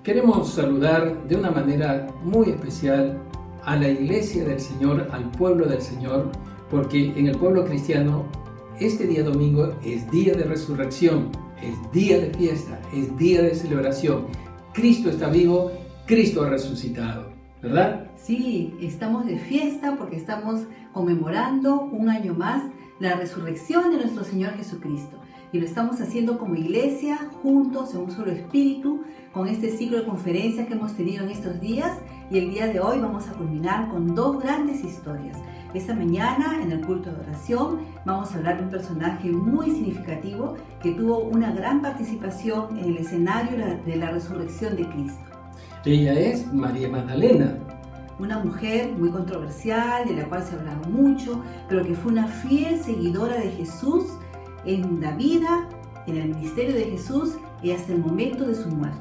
Queremos saludar de una manera muy especial a la Iglesia del Señor, al pueblo del Señor, porque en el pueblo cristiano este día domingo es día de resurrección, es día de fiesta, es día de celebración. Cristo está vivo, Cristo ha resucitado, ¿verdad? Sí, estamos de fiesta porque estamos conmemorando un año más la resurrección de nuestro Señor Jesucristo. Y lo estamos haciendo como iglesia, juntos, en un solo espíritu, con este ciclo de conferencias que hemos tenido en estos días. Y el día de hoy vamos a culminar con dos grandes historias. Esta mañana, en el culto de oración, vamos a hablar de un personaje muy significativo que tuvo una gran participación en el escenario de la resurrección de Cristo. Ella es María Magdalena. Una mujer muy controversial, de la cual se hablaba mucho, pero que fue una fiel seguidora de Jesús en la vida, en el ministerio de Jesús y hasta el momento de su muerte.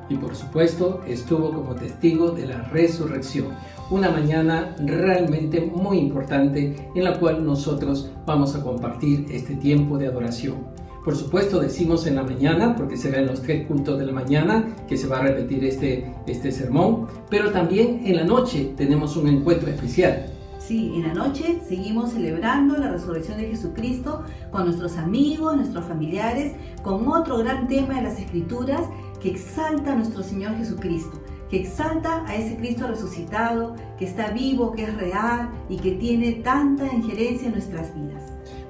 Y por supuesto estuvo como testigo de la resurrección. Una mañana realmente muy importante en la cual nosotros vamos a compartir este tiempo de adoración. Por supuesto decimos en la mañana, porque será en los 3 cultos de la mañana que se va a repetir este sermón, pero también en la noche tenemos un encuentro especial. Sí, en la noche seguimos celebrando la resurrección de Jesucristo con nuestros amigos, nuestros familiares, con otro gran tema de las Escrituras que exalta a nuestro Señor Jesucristo, que exalta a ese Cristo resucitado, que está vivo, que es real y que tiene tanta injerencia en nuestras vidas.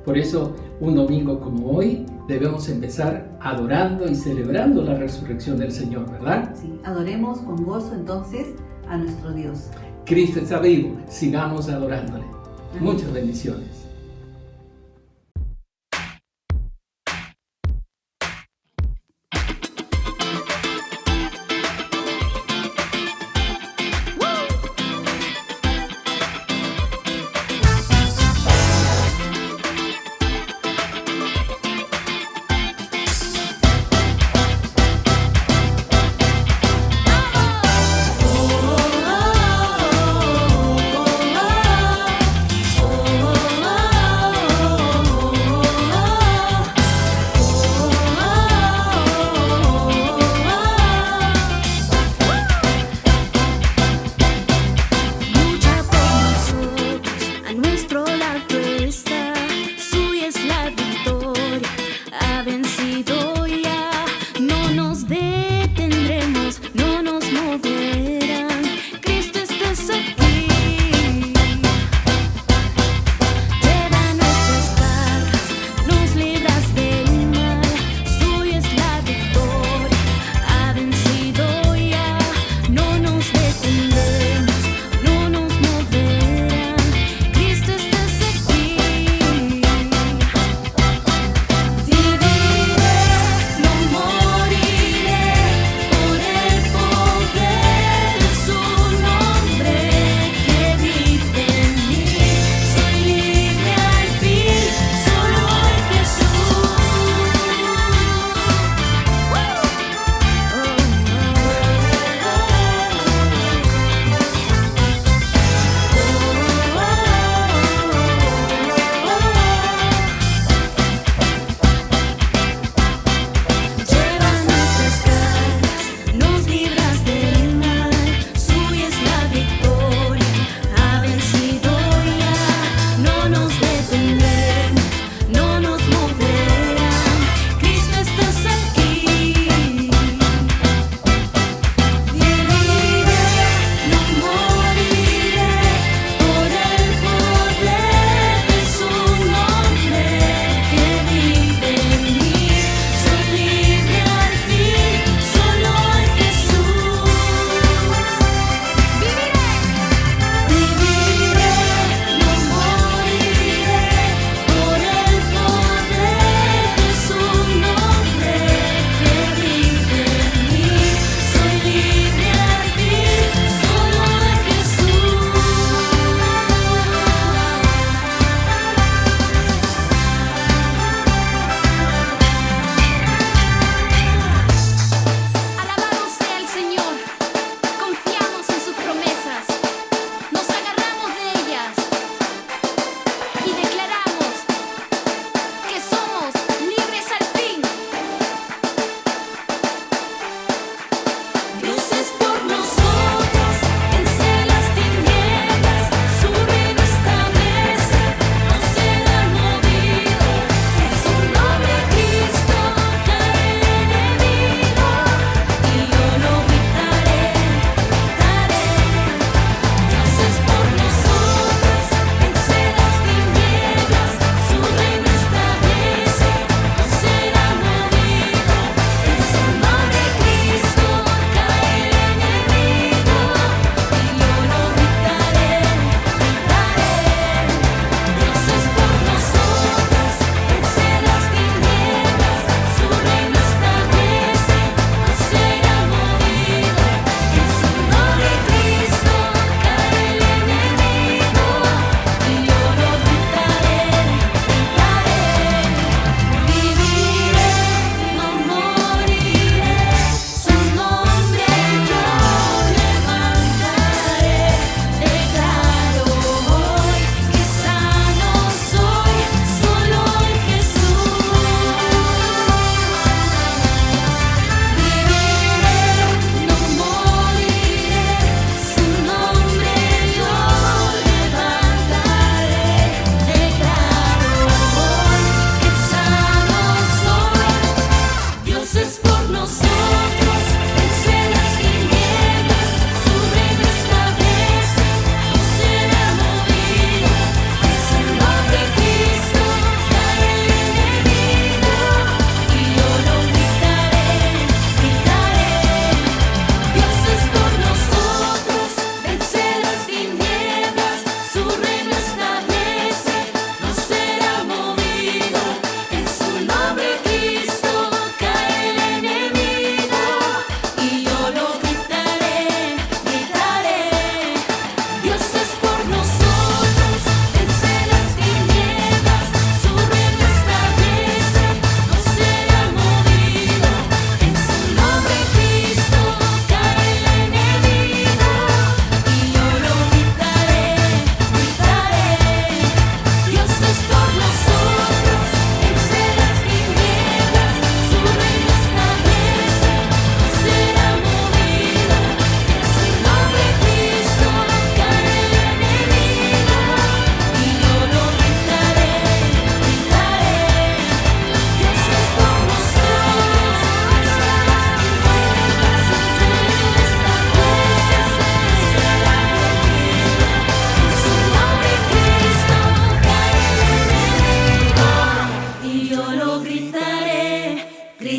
Por eso, un domingo como hoy, debemos empezar adorando y celebrando la resurrección del Señor, ¿verdad? Sí, adoremos con gozo entonces a nuestro Dios. Cristo está vivo, sigamos adorándole. Amén. Muchas bendiciones. Oh,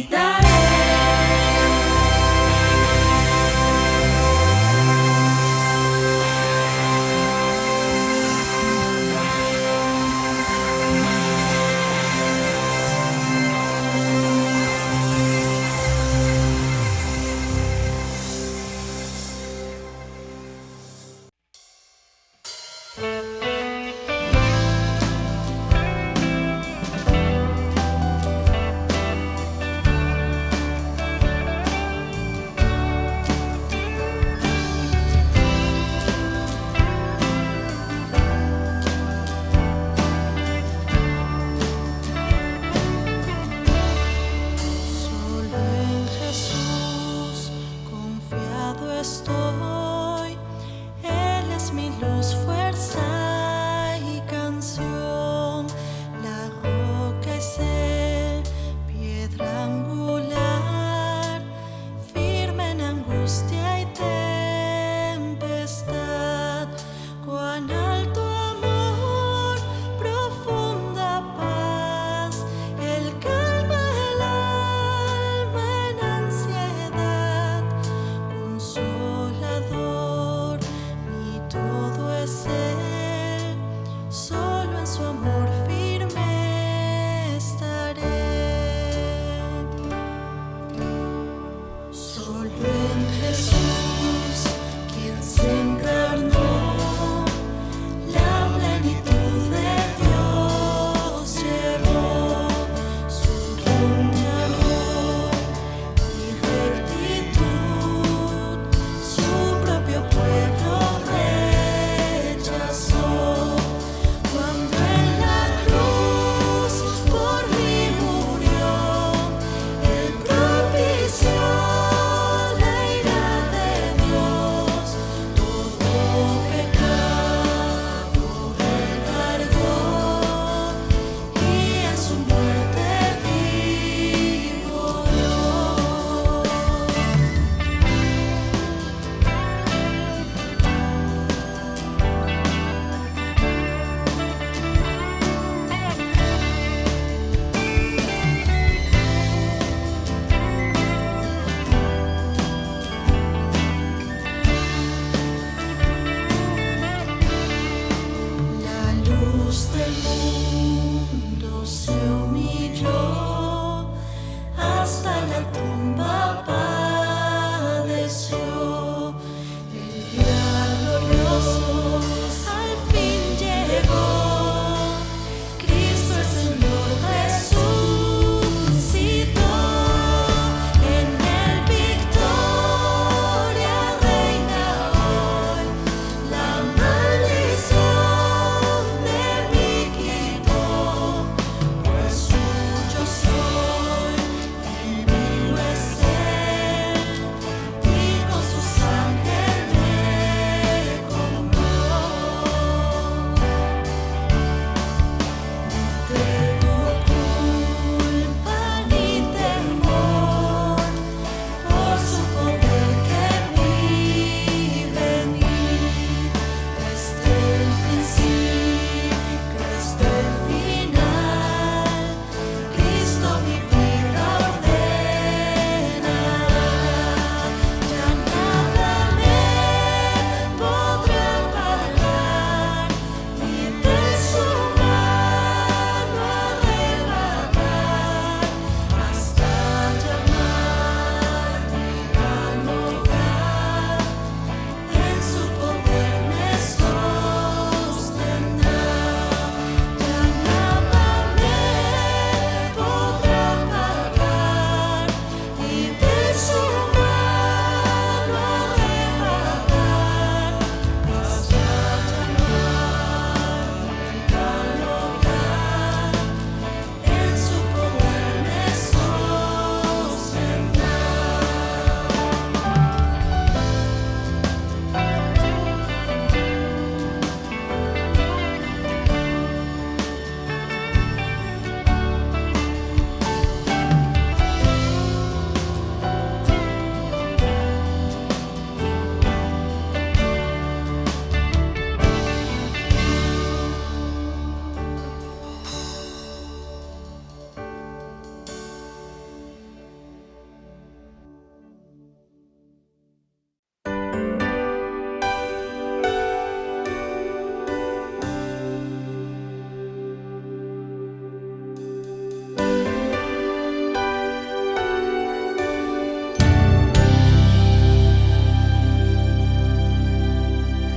gritaré.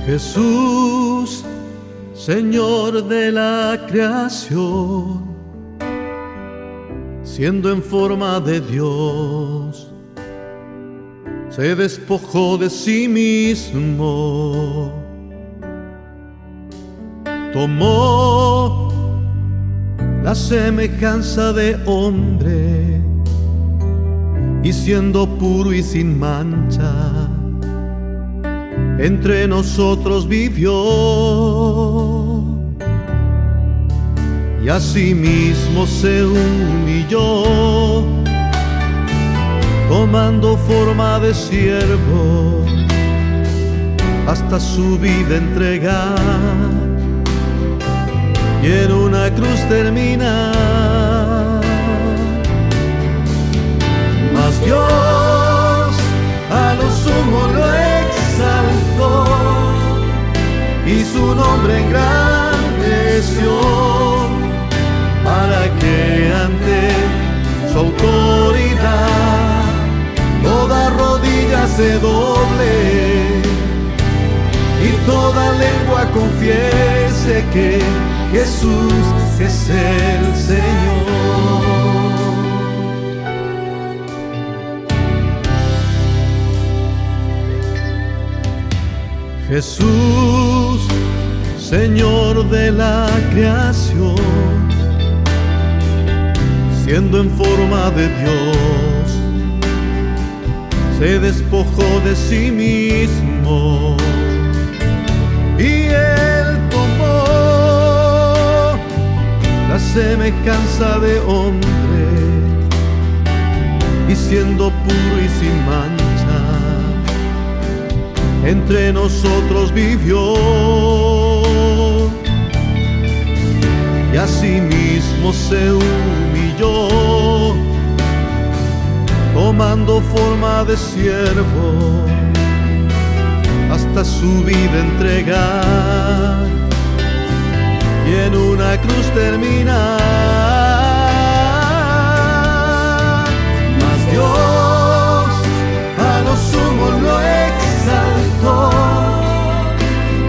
Jesús, Señor de la creación, siendo en forma de Dios, se despojó de sí mismo, tomó la semejanza de hombre y siendo puro y sin mancha, entre nosotros vivió, y asimismo se humilló, tomando forma de siervo, hasta su vida entregar, y en una cruz terminar. Mas Dios a lo sumo lo exaltó, y su nombre engrandeció, para que ante su autoridad toda rodilla se doble y toda lengua confiese que Jesús es el Señor. Jesús, Señor de la creación, siendo en forma de Dios, se despojó de sí mismo, y Él tomó la semejanza de hombre, y siendo puro y sin mancha, entre nosotros vivió, y asimismo se humilló, tomando forma de siervo, hasta su vida entregar, y en una cruz terminar. Mas Dios a lo sumo lo exaltó,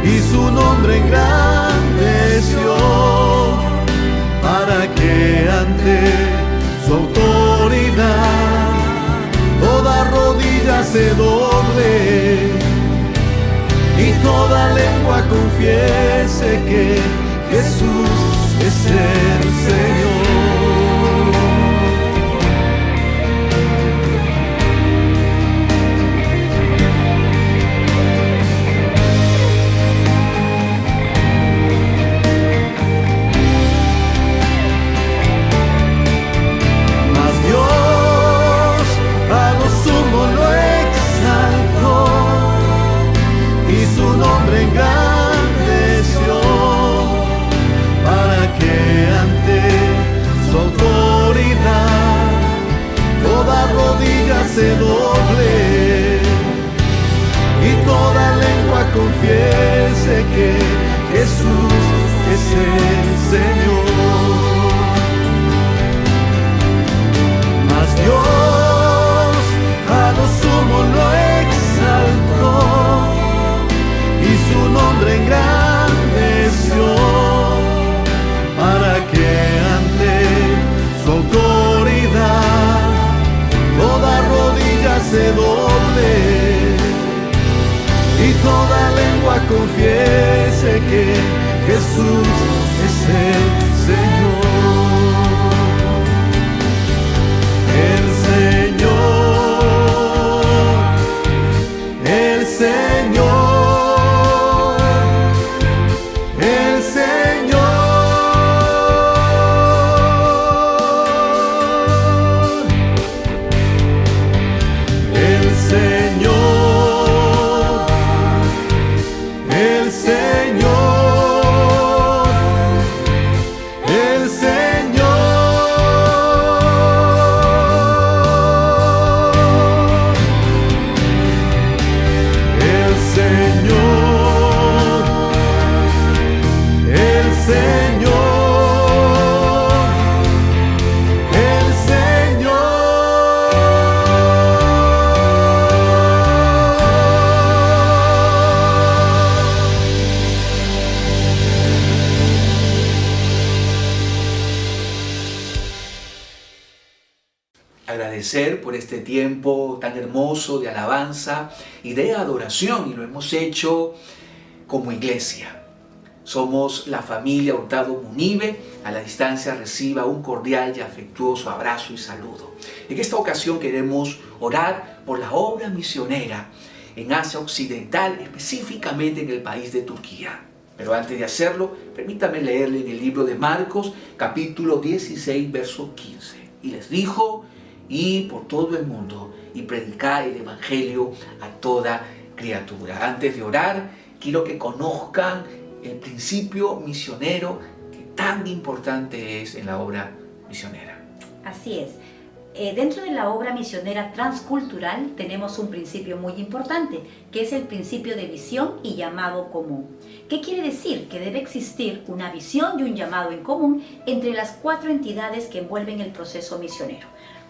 y su nombre engrandeció, para que ante su autoridad toda rodilla se doble y toda lengua confiese que Jesús es el Señor. Engrandeció, para que ante su autoridad toda rodilla se doble y toda lengua confiese que Jesús es el Señor. Mas Dios a lo sumo lo exaltó, y su nombre engrandeció, para que ante su autoridad toda rodilla se doble y toda lengua confiese que Jesús es el Señor. El Señor, el Señor. agradecer por este tiempo tan hermoso de alabanza y de adoración, y lo hemos hecho como iglesia. Somos la familia Hurtado Munive. A la distancia reciba un cordial y afectuoso abrazo y saludo. En esta ocasión queremos orar por la obra misionera en Asia Occidental, específicamente en el país de Turquía. Pero antes de hacerlo, permítame leerle en el libro de Marcos, capítulo 16, verso 15. Y les dijo: "Y por todo el mundo, y predicar el evangelio a toda criatura". Antes de orar, quiero que conozcan el principio misionero que tan importante es en la obra misionera. Así es. Dentro de la obra misionera transcultural tenemos un principio muy importante, que es el principio de visión y llamado común. ¿Qué quiere decir? Que debe existir una visión y un llamado en común entre las 4 entidades que envuelven el proceso misionero.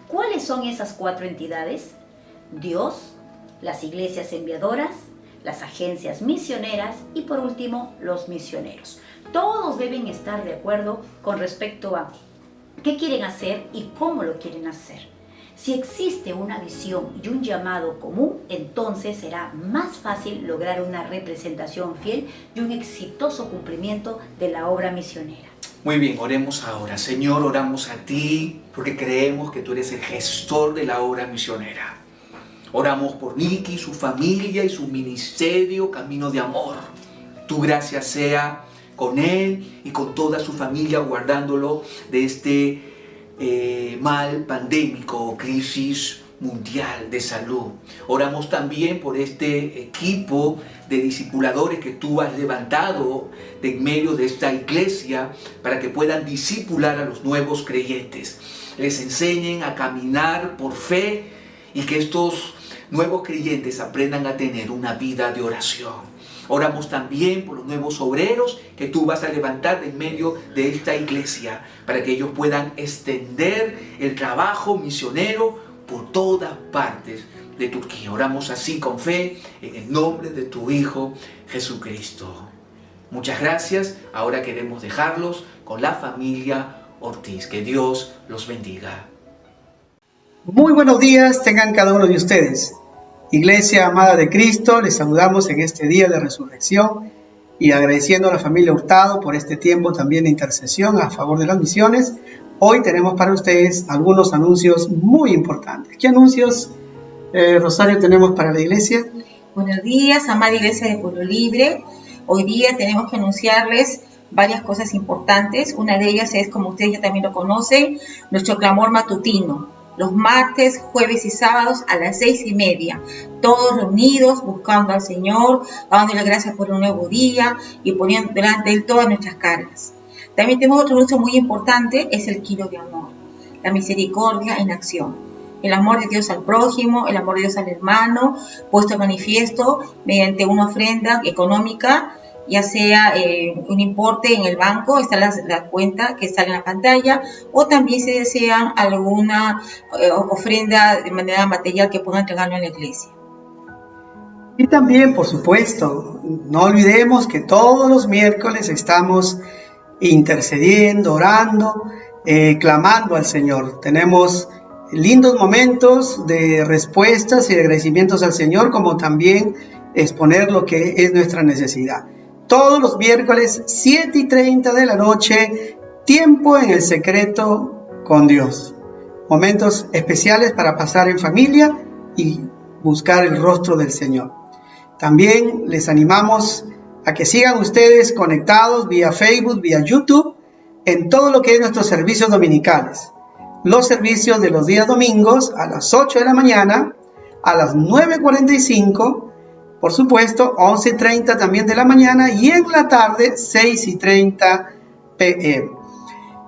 ¿Cuáles son esas 4 entidades? Dios, las iglesias enviadoras, las agencias misioneras y por último los misioneros. Todos deben estar de acuerdo con respecto a qué quieren hacer y cómo lo quieren hacer. Si existe una visión y un llamado común, entonces será más fácil lograr una representación fiel y un exitoso cumplimiento de la obra misionera. Muy bien, oremos ahora. Señor, oramos a ti porque creemos que tú eres el gestor de la obra misionera. Oramos por Nicky, su familia y su ministerio Camino de Amor. Tu gracia sea con él y con toda su familia, guardándolo de este mal pandémico o crisis mundial de salud. Oramos también por este equipo de discipuladores que tú has levantado de en medio de esta iglesia para que puedan discipular a los nuevos creyentes. Les enseñen a caminar por fe y que estos nuevos creyentes aprendan a tener una vida de oración. Oramos también por los nuevos obreros que tú vas a levantar en medio de esta iglesia para que ellos puedan extender el trabajo misionero por todas partes de Turquía. Oramos así con fe en el nombre de tu Hijo Jesucristo. Muchas gracias. Ahora queremos dejarlos con la familia Ortiz. Que Dios los bendiga. Muy buenos días tengan cada uno de ustedes. Iglesia amada de Cristo, les saludamos en este día de resurrección y agradeciendo a la familia Hurtado por este tiempo también de intercesión a favor de las misiones. Hoy tenemos para ustedes algunos anuncios muy importantes. ¿Qué anuncios, Rosario, tenemos para la iglesia? Buenos días, amada Iglesia de Pueblo Libre. Hoy día tenemos que anunciarles varias cosas importantes. Una de ellas es, como ustedes ya también lo conocen, nuestro clamor matutino. Los martes, jueves y sábados a las 6:30, todos reunidos, buscando al Señor, dándole gracias por un nuevo día y poniendo delante de Él todas nuestras cargas. También tenemos otro anuncio muy importante, es el kilo de amor, la misericordia en acción. El amor de Dios al prójimo, el amor de Dios al hermano, puesto en manifiesto mediante una ofrenda económica, ya sea un importe en el banco, está la cuenta que sale en la pantalla, o también si desean alguna ofrenda de manera material que puedan entregarlo en la iglesia. Y también, por supuesto, no olvidemos que todos los miércoles estamos intercediendo, orando, clamando al Señor. Tenemos lindos momentos de respuestas y de agradecimientos al Señor, como también exponer lo que es nuestra necesidad. Todos los miércoles, 7:30 de la noche, tiempo en el secreto con Dios. Momentos especiales para pasar en familia y buscar el rostro del Señor. También les animamos a que sigan ustedes conectados vía Facebook, vía YouTube, en todo lo que es nuestros servicios dominicales. Los servicios de los días domingos a las 8 de la mañana, a las 9:45, por supuesto, 11:30 también de la mañana y en la tarde 6:30 p.m.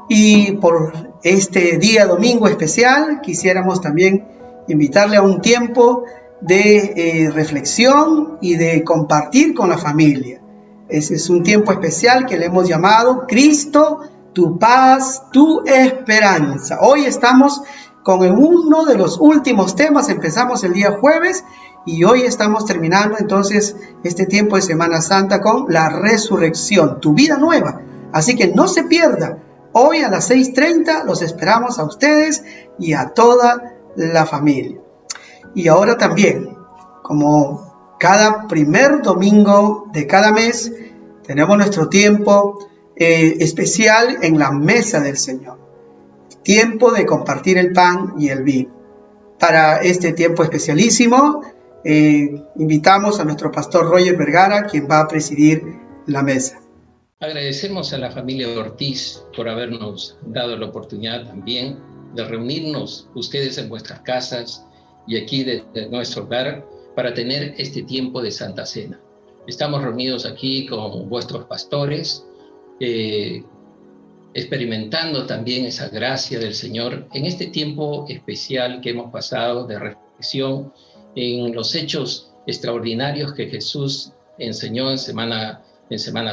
Y por este día domingo especial quisiéramos también invitarle a un tiempo de reflexión y de compartir con la familia. Ese es un tiempo especial que le hemos llamado Cristo, tu paz, tu esperanza. Hoy estamos con uno de los últimos temas, empezamos el día jueves y hoy estamos terminando entonces este tiempo de Semana Santa con la resurrección, tu vida nueva. Así que no se pierda, hoy a las 6:30 los esperamos a ustedes y a toda la familia. Y ahora también, como cada primer domingo de cada mes, tenemos nuestro tiempo especial en la mesa del Señor. Tiempo de compartir el pan y el vino. Para este tiempo especialísimo, invitamos a nuestro pastor Roger Vergara, quien va a presidir la mesa. Agradecemos a la familia Ortiz por habernos dado la oportunidad también de reunirnos ustedes en vuestras casas y aquí desde nuestro hogar para tener este tiempo de Santa Cena. Estamos reunidos aquí con vuestros pastores, experimentando también esa gracia del Señor en este tiempo especial que hemos pasado de reflexión en los hechos extraordinarios que Jesús enseñó en Semana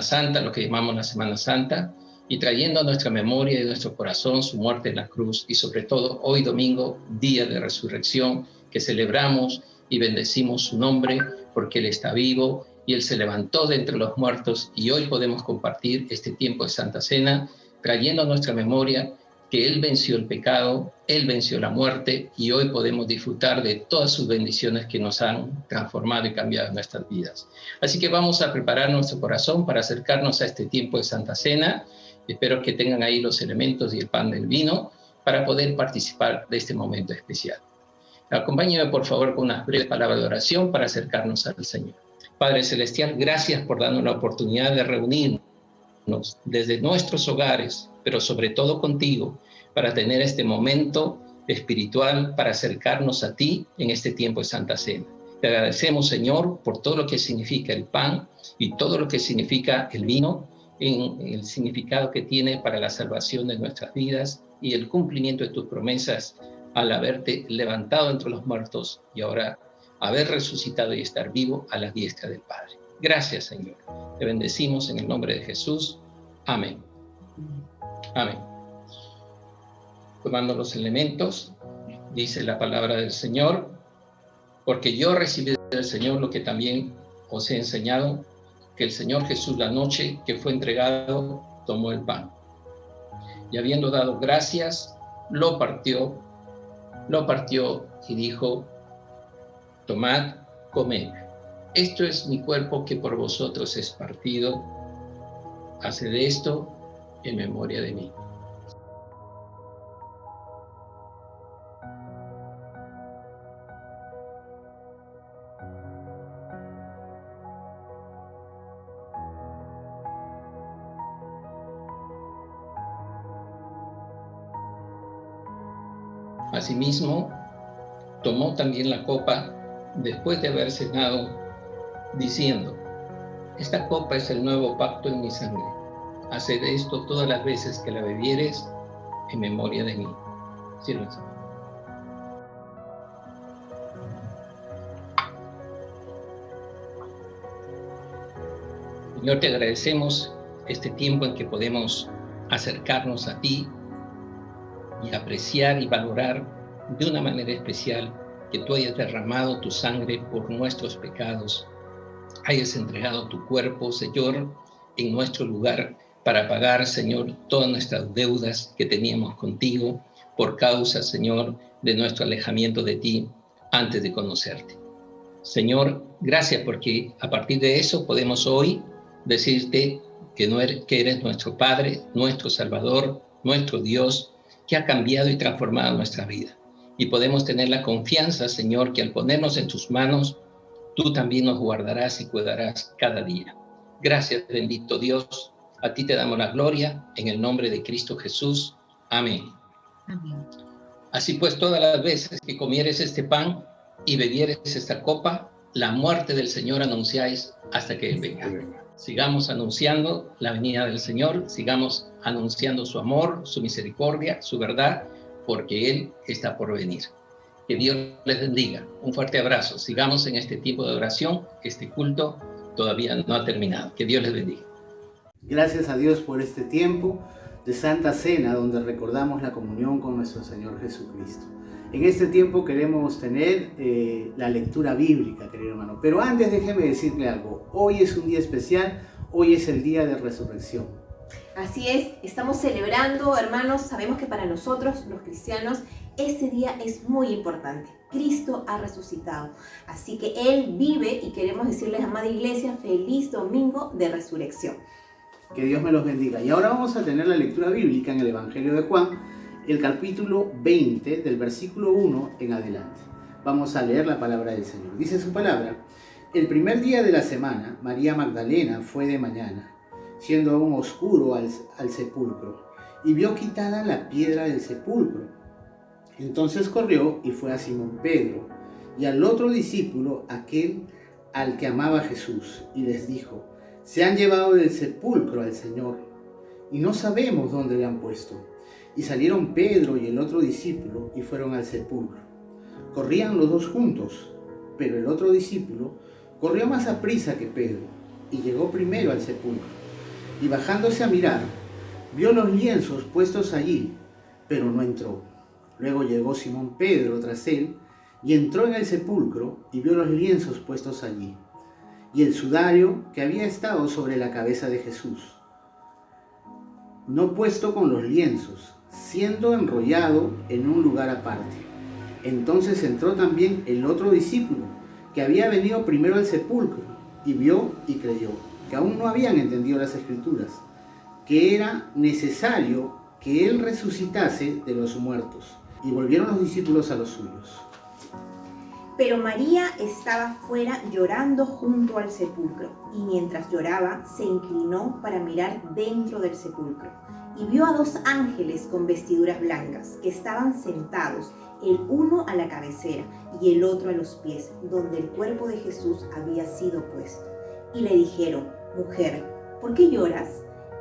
Santa, lo que llamamos la Semana Santa, y trayendo a nuestra memoria y a nuestro corazón su muerte en la cruz, y sobre todo hoy domingo, día de resurrección, que celebramos y bendecimos su nombre porque Él está vivo y Él se levantó de entre los muertos, y hoy podemos compartir este tiempo de Santa Cena, trayendo a nuestra memoria que Él venció el pecado, Él venció la muerte, y hoy podemos disfrutar de todas sus bendiciones que nos han transformado y cambiado nuestras vidas. Así que vamos a preparar nuestro corazón para acercarnos a este tiempo de Santa Cena. Espero que tengan ahí los elementos y el pan del vino para poder participar de este momento especial. Acompáñenme por favor con unas breves palabras de oración para acercarnos al Señor. Padre Celestial, gracias por darnos la oportunidad de reunirnos desde nuestros hogares, pero sobre todo contigo, para tener este momento espiritual, para acercarnos a ti en este tiempo de Santa Cena. Te agradecemos, Señor, por todo lo que significa el pan y todo lo que significa el vino, en el significado que tiene para la salvación de nuestras vidas y el cumplimiento de tus promesas al haberte levantado entre los muertos y ahora haber resucitado y estar vivo a la diestra del Padre. Gracias, Señor. Te bendecimos en el nombre de Jesús. Amén. Amén. Tomando los elementos, dice la palabra del Señor, porque yo recibí del Señor lo que también os he enseñado, que el Señor Jesús la noche que fue entregado tomó el pan y habiendo dado gracias, lo partió y dijo: tomad, comed, esto es mi cuerpo que por vosotros es partido, haced esto en memoria de mí. Asimismo, tomó también la copa después de haber cenado, diciendo: esta copa es el nuevo pacto en mi sangre. Haced esto todas las veces que la bebieres en memoria de mí. Sírvanse. Señor, te agradecemos este tiempo en que podemos acercarnos a ti y apreciar y valorar de una manera especial que tú hayas derramado tu sangre por nuestros pecados, hayas entregado tu cuerpo, Señor, en nuestro lugar para pagar, Señor, todas nuestras deudas que teníamos contigo por causa, Señor, de nuestro alejamiento de ti antes de conocerte. Señor, gracias porque a partir de eso podemos hoy decirte que eres nuestro Padre, nuestro Salvador, nuestro Dios, que ha cambiado y transformado nuestra vida. Y podemos tener la confianza, Señor, que al ponernos en tus manos, tú también nos guardarás y cuidarás cada día. Gracias, bendito Dios. A ti te damos la gloria, en el nombre de Cristo Jesús. Amén. Amén. Así pues, todas las veces que comieres este pan y bebieres esta copa, la muerte del Señor anunciáis hasta que Él venga. Sigamos anunciando la venida del Señor, sigamos anunciando su amor, su misericordia, su verdad, porque Él está por venir. Que Dios les bendiga. Un fuerte abrazo. Sigamos en este tiempo de oración. Este culto todavía no ha terminado. Que Dios les bendiga. Gracias a Dios por este tiempo de Santa Cena, donde recordamos la comunión con nuestro Señor Jesucristo. En este tiempo queremos tener la lectura bíblica, querido hermano. Pero antes déjeme decirle algo. Hoy es un día especial. Hoy es el día de resurrección. Así es, estamos celebrando, hermanos, sabemos que para nosotros, los cristianos, Este día es muy importante. Cristo ha resucitado. Así que Él vive y queremos decirles, amada iglesia, feliz domingo de resurrección. Que Dios me los bendiga. Y ahora vamos a tener la lectura bíblica en el Evangelio de Juan, el capítulo 20, del versículo 1 en adelante. Vamos a leer la palabra del Señor. Dice su palabra: el primer día de la semana, María Magdalena fue de mañana, siendo aún oscuro al sepulcro, y vio quitada la piedra del sepulcro. Entonces corrió y fue a Simón Pedro y al otro discípulo, aquel al que amaba Jesús, y les dijo: se han llevado del sepulcro al Señor, y no sabemos dónde le han puesto. Y salieron Pedro y el otro discípulo y fueron al sepulcro. Corrían los dos juntos, pero el otro discípulo corrió más aprisa que Pedro, y llegó primero al sepulcro. Y bajándose a mirar, vio los lienzos puestos allí, pero no entró. Luego llegó Simón Pedro tras él, y entró en el sepulcro, y vio los lienzos puestos allí, y el sudario que había estado sobre la cabeza de Jesús, no puesto con los lienzos, siendo enrollado en un lugar aparte. Entonces entró también el otro discípulo, que había venido primero al sepulcro, y vio y creyó, que aún no habían entendido las Escrituras, que era necesario que él resucitase de los muertos. Y volvieron los discípulos a los suyos. Pero María estaba fuera llorando junto al sepulcro, y mientras lloraba se inclinó para mirar dentro del sepulcro, y vio a dos ángeles con vestiduras blancas, que estaban sentados, el uno a la cabecera y el otro a los pies, donde el cuerpo de Jesús había sido puesto. Y le dijeron: mujer, ¿por qué lloras?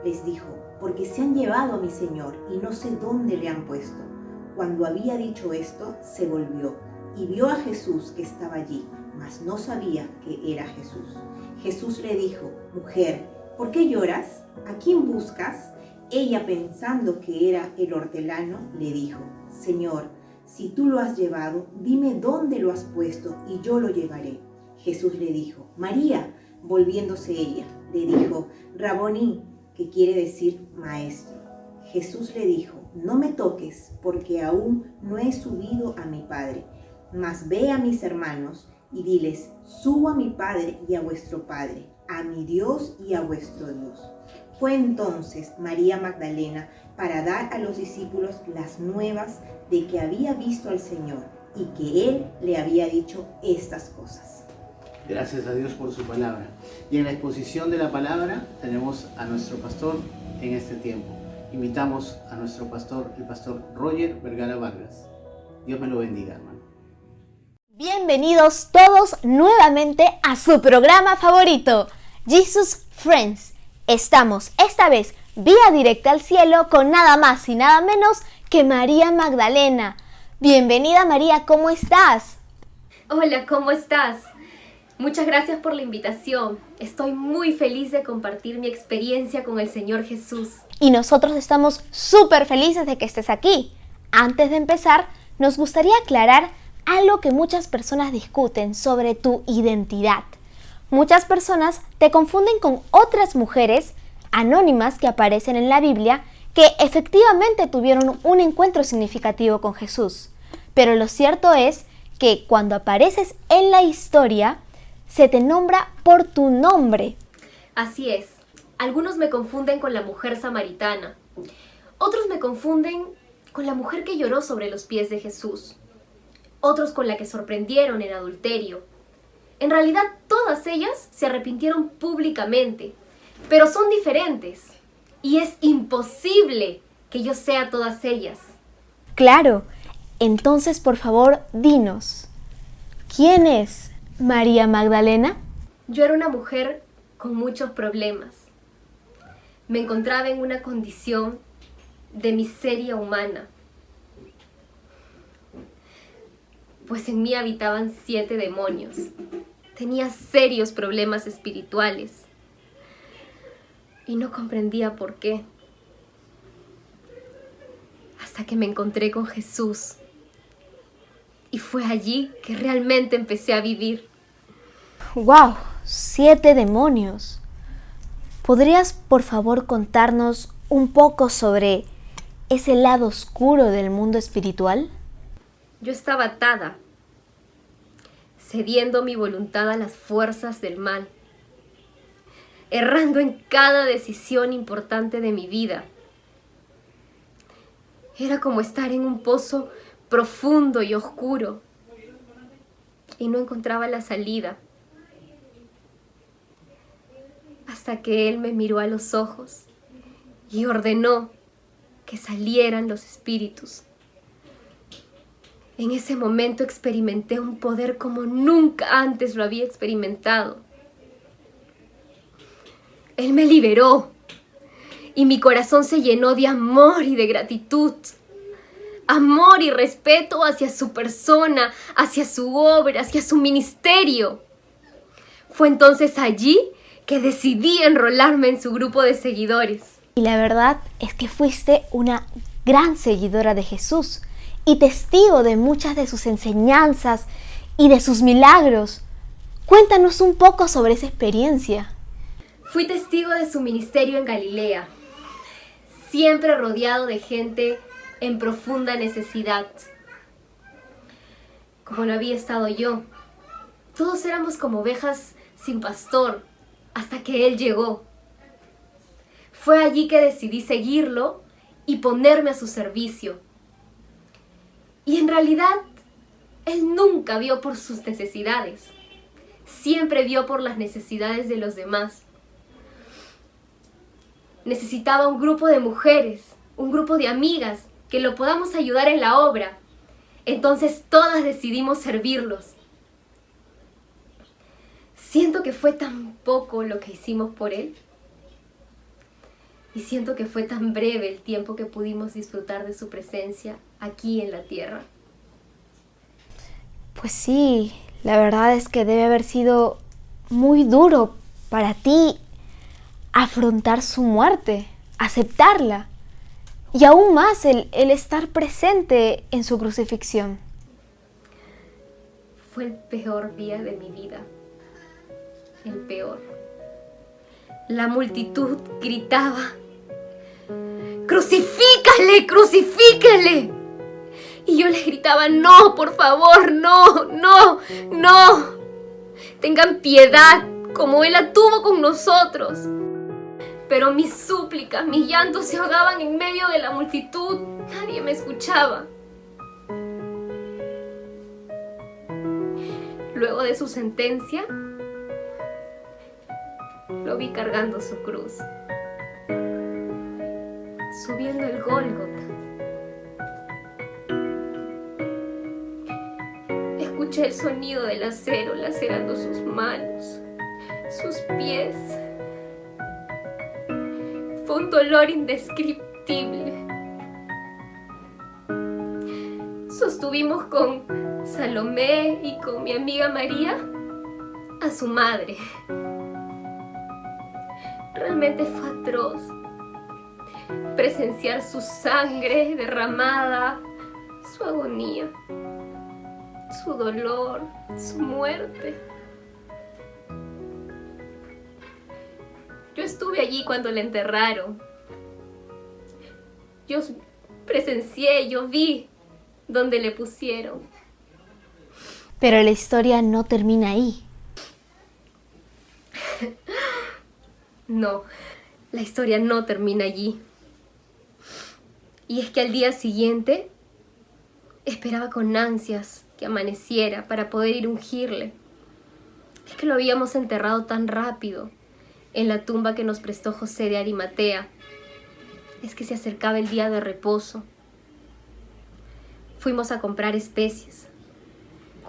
Les dijo: porque se han llevado a mi Señor, y no sé dónde le han puesto. Cuando había dicho esto, se volvió y vio a Jesús que estaba allí, mas no sabía que era Jesús. Jesús le dijo: mujer, ¿por qué lloras? ¿A quién buscas? Ella, pensando que era el hortelano, le dijo: Señor, si tú lo has llevado, dime dónde lo has puesto y yo lo llevaré. Jesús le dijo: María. Volviéndose ella, le dijo: Raboní, que quiere decir maestro. Jesús le dijo: no me toques, porque aún no he subido a mi Padre, mas ve a mis hermanos y diles: subo a mi Padre y a vuestro Padre, a mi Dios y a vuestro Dios. Fue entonces María Magdalena para dar a los discípulos las nuevas de que había visto al Señor y que Él le había dicho estas cosas. Gracias a Dios por su palabra. Y en la exposición de la palabra tenemos a nuestro pastor en este tiempo. Invitamos a nuestro pastor, el pastor Roger Vergara Vargas. Dios me lo bendiga, hermano. Bienvenidos todos nuevamente a su programa favorito, Jesus Friends. Estamos esta vez vía directa al cielo con nada más y nada menos que María Magdalena. Bienvenida, María, ¿cómo estás? Hola, ¿cómo estás? Muchas gracias por la invitación. Estoy muy feliz de compartir mi experiencia con el Señor Jesús. Y nosotros estamos súper felices de que estés aquí. Antes de empezar, nos gustaría aclarar algo que muchas personas discuten sobre tu identidad. Muchas personas te confunden con otras mujeres anónimas que aparecen en la Biblia que efectivamente tuvieron un encuentro significativo con Jesús. Pero lo cierto es que cuando apareces en la historia, se te nombra por tu nombre. Así es. Algunos me confunden con la mujer samaritana. Otros me confunden con la mujer que lloró sobre los pies de Jesús. Otros con la que sorprendieron en adulterio. En realidad, todas ellas se arrepintieron públicamente, pero son diferentes. Y es imposible que yo sea todas ellas. Claro. Entonces, por favor, dinos, ¿quién es María Magdalena? Yo era una mujer con muchos problemas. Me encontraba en una condición de miseria humana, pues en mí habitaban 7 demonios. Tenía serios problemas espirituales y no comprendía por qué. Hasta que me encontré con Jesús. Y fue allí que realmente empecé a vivir. ¡Wow! 7 demonios. ¿Podrías, por favor, contarnos un poco sobre ese lado oscuro del mundo espiritual? Yo estaba atada, cediendo mi voluntad a las fuerzas del mal, errando en cada decisión importante de mi vida. Era como estar en un pozo profundo y oscuro y no encontraba la salida. Hasta que Él me miró a los ojos y ordenó que salieran los espíritus. En ese momento experimenté un poder como nunca antes lo había experimentado. Él me liberó y mi corazón se llenó de amor y de gratitud. Amor y respeto hacia su persona, hacia su obra, hacia su ministerio. Fue entonces allí que decidí enrolarme en su grupo de seguidores. Y la verdad es que fuiste una gran seguidora de Jesús y testigo de muchas de sus enseñanzas y de sus milagros. Cuéntanos un poco sobre esa experiencia. Fui testigo de su ministerio en Galilea, siempre rodeado de gente en profunda necesidad, como lo había estado yo. Todos éramos como ovejas sin pastor, hasta que Él llegó. Fue allí que decidí seguirlo y ponerme a su servicio. Y en realidad, Él nunca vio por sus necesidades, siempre vio por las necesidades de los demás. Necesitaba un grupo de mujeres, un grupo de amigas, que lo podamos ayudar en la obra. Entonces todas decidimos servirlos. Siento que fue tan poco lo que hicimos por Él. Y siento que fue tan breve el tiempo que pudimos disfrutar de su presencia aquí en la tierra. Pues sí, la verdad es que debe haber sido muy duro para ti afrontar su muerte, aceptarla. Y aún más el estar presente en su crucifixión. Fue el peor día de mi vida. El peor. La multitud gritaba: ¡Crucifícale! ¡Crucifícale! Y yo les gritaba: ¡No, por favor! ¡No! ¡No! ¡No! Tengan piedad como Él la tuvo con nosotros. Pero mis súplicas, mis llantos se ahogaban en medio de la multitud. Nadie me escuchaba. Luego de su sentencia, lo vi cargando su cruz, subiendo el Gólgota. Escuché el sonido del acero lacerando sus manos, sus pies. Fue un dolor indescriptible. Sostuvimos con Salomé y con mi amiga María a su madre. Realmente fue atroz presenciar su sangre derramada, su agonía, su dolor, su muerte. Yo estuve allí cuando la enterraron. Yo presencié, yo vi donde le pusieron. Pero la historia no termina ahí. No, la historia no termina allí. Y es que al día siguiente esperaba con ansias que amaneciera para poder ir a ungirle. Es que lo habíamos enterrado tan rápido en la tumba que nos prestó José de Arimatea. Es que se acercaba el día de reposo. Fuimos a comprar especies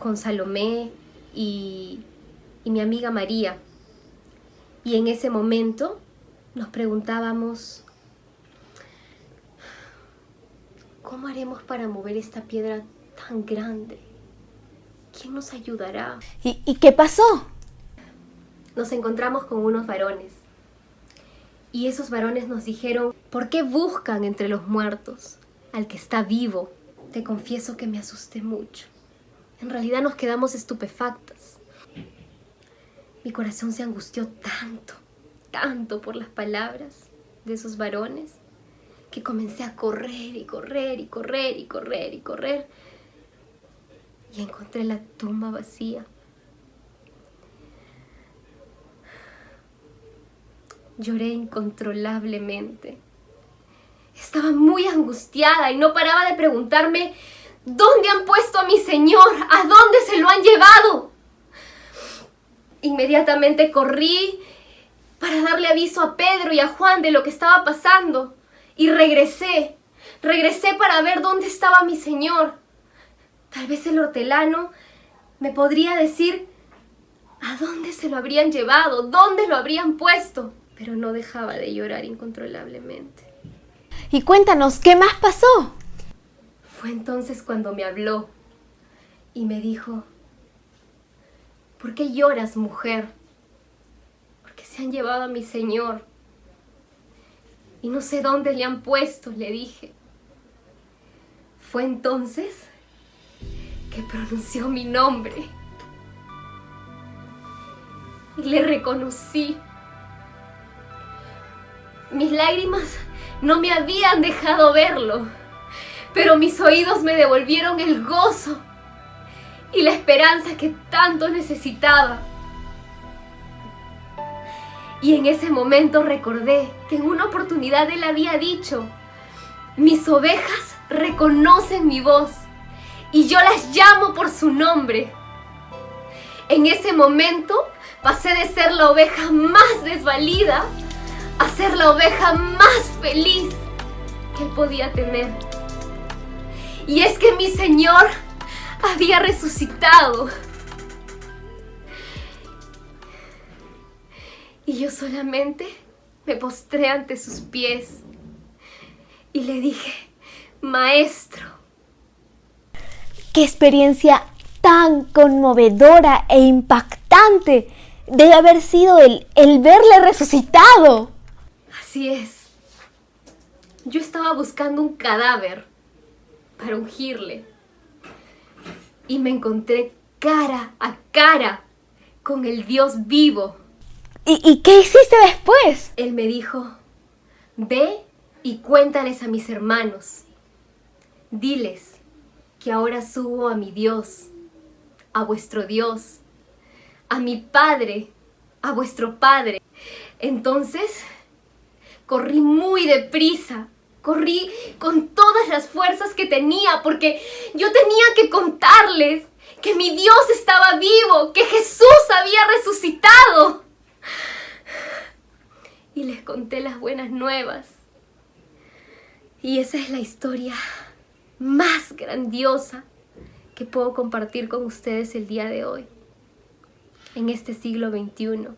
con Salomé y mi amiga María. Y en ese momento nos preguntábamos: ¿cómo haremos para mover esta piedra tan grande? ¿Quién nos ayudará? ¿Y qué pasó? Nos encontramos con unos varones. Y esos varones nos dijeron: ¿por qué buscan entre los muertos al que está vivo? Te confieso que me asusté mucho. En realidad nos quedamos estupefactas. Mi corazón se angustió tanto por las palabras de esos varones, que comencé a correr y correr y correr y correr y correr. y encontré la tumba vacía. Lloré incontrolablemente. Estaba muy angustiada y no paraba de preguntarme: ¿dónde han puesto a mi Señor? ¿A dónde se lo han llevado? Inmediatamente corrí para darle aviso a Pedro y a Juan de lo que estaba pasando. Y regresé para ver dónde estaba mi Señor. Tal vez el hortelano me podría decir a dónde se lo habrían llevado, dónde lo habrían puesto. Pero no dejaba de llorar incontrolablemente. Y cuéntanos, ¿qué más pasó? Fue entonces cuando me habló y me dijo: ¿por qué lloras, mujer? Porque se han llevado a mi Señor y no sé dónde le han puesto, le dije. Fue entonces que pronunció mi nombre y le reconocí. Mis lágrimas no me habían dejado verlo, pero mis oídos me devolvieron el gozo y la esperanza que tanto necesitaba. Y en ese momento recordé que en una oportunidad él había dicho: mis ovejas reconocen mi voz y yo las llamo por su nombre. En ese momento pasé de ser la oveja más desvalida a ser la oveja más feliz que él podía tener. Y es que mi Señor había resucitado. Y yo solamente me postré ante sus pies y le dije: Maestro. ¡Qué experiencia tan conmovedora e impactante debe haber sido el verle resucitado! Así es. Yo estaba buscando un cadáver para ungirle y me encontré cara a cara con el Dios vivo. ¿Y qué hiciste después? Él me dijo: ve y cuéntales a mis hermanos. Diles que ahora subo a mi Dios, a vuestro Dios, a mi Padre, a vuestro Padre. Entonces corrí muy deprisa, corrí con todas las fuerzas que tenía, porque yo tenía que contarles que mi Dios estaba vivo, que Jesús había resucitado. Y les conté las buenas nuevas. Y esa es la historia más grandiosa que puedo compartir con ustedes el día de hoy, en este siglo XXI,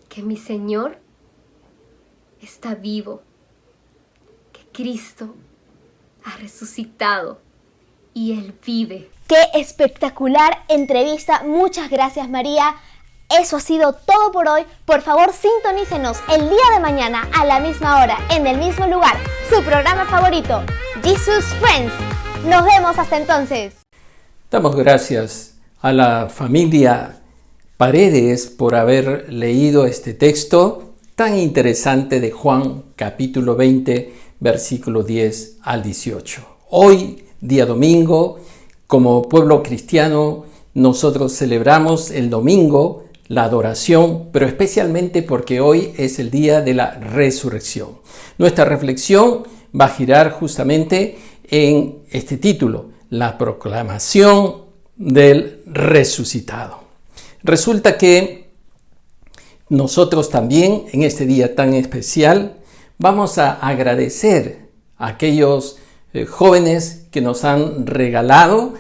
que mi Señor está vivo, que Cristo ha resucitado y Él vive. ¡Qué espectacular entrevista! Muchas gracias, María. Eso ha sido todo por hoy. Por favor, sintonícenos el día de mañana a la misma hora, en el mismo lugar, su programa favorito, Jesus Friends. Nos vemos hasta entonces. Damos gracias a la familia Paredes por haber leído este texto tan interesante de Juan capítulo 20, versículo 10 al 18. Hoy, día domingo, como pueblo cristiano, nosotros celebramos el domingo, la adoración, pero especialmente porque hoy es el día de la resurrección. Nuestra reflexión va a girar justamente en este título, la proclamación del resucitado. Resulta que nosotros también en este día tan especial vamos a agradecer a aquellos jóvenes que nos han regalado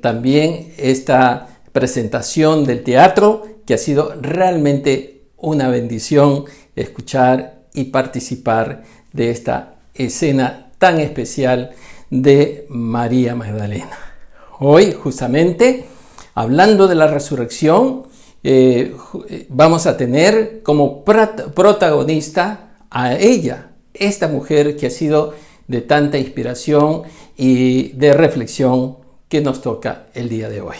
también esta presentación del teatro, que ha sido realmente una bendición escuchar y participar de esta escena tan especial de María Magdalena. Hoy, justamente, hablando de la resurrección, vamos a tener como protagonista a ella, esta mujer que ha sido de tanta inspiración y de reflexión que nos toca el día de hoy.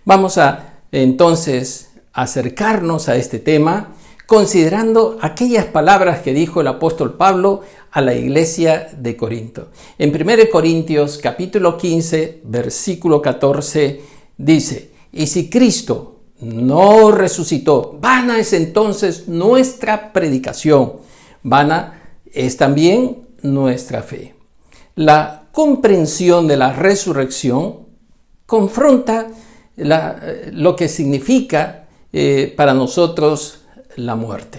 Vamos a entonces acercarnos a este tema considerando aquellas palabras que dijo el apóstol Pablo a la iglesia de Corinto. En 1 Corintios capítulo 15, versículo 14, dice: y si Cristo no resucitó, vana es entonces nuestra predicación, vana es también nuestra fe. La comprensión de la resurrección confronta lo que significa para nosotros la muerte.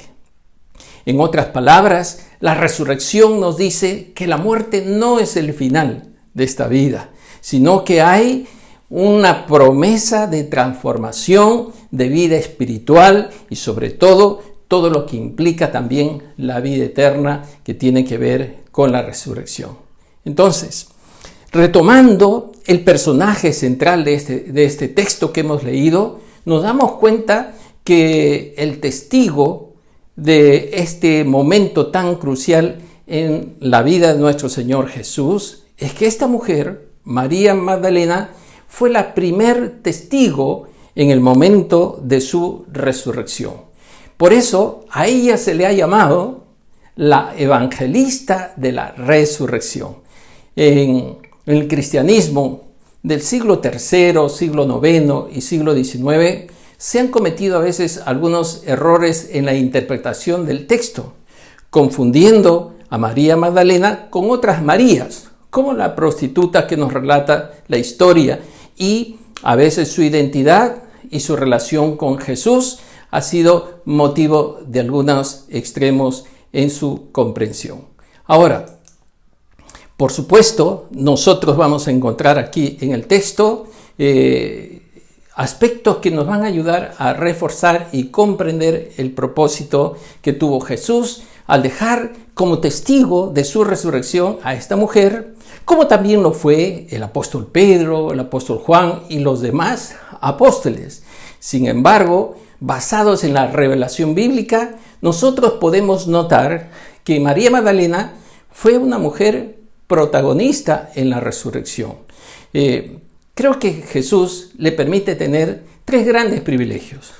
En otras palabras, la resurrección nos dice que la muerte no es el final de esta vida, sino que hay una promesa de transformación, de vida espiritual y sobre todo lo que implica también la vida eterna que tiene que ver con la resurrección. Entonces, retomando el personaje central de este texto que hemos leído, nos damos cuenta que el testigo de este momento tan crucial en la vida de nuestro Señor Jesús es que esta mujer, María Magdalena, fue la primer testigo en el momento de su resurrección. Por eso a ella se le ha llamado la evangelista de la resurrección. En el cristianismo del siglo III, siglo IX y siglo XIX se han cometido a veces algunos errores en la interpretación del texto, confundiendo a María Magdalena con otras Marías, como la prostituta que nos relata la historia, y a veces su identidad y su relación con Jesús ha sido motivo de algunos extremos en su comprensión. Ahora, por supuesto, nosotros vamos a encontrar aquí en el texto aspectos que nos van a ayudar a reforzar y comprender el propósito que tuvo Jesús al dejar como testigo de su resurrección a esta mujer, como también lo fue el apóstol Pedro, el apóstol Juan y los demás apóstoles. Sin embargo, basados en la revelación bíblica, nosotros podemos notar que María Magdalena fue una mujer protagonista en la resurrección. Creo que Jesús le permite tener tres grandes privilegios.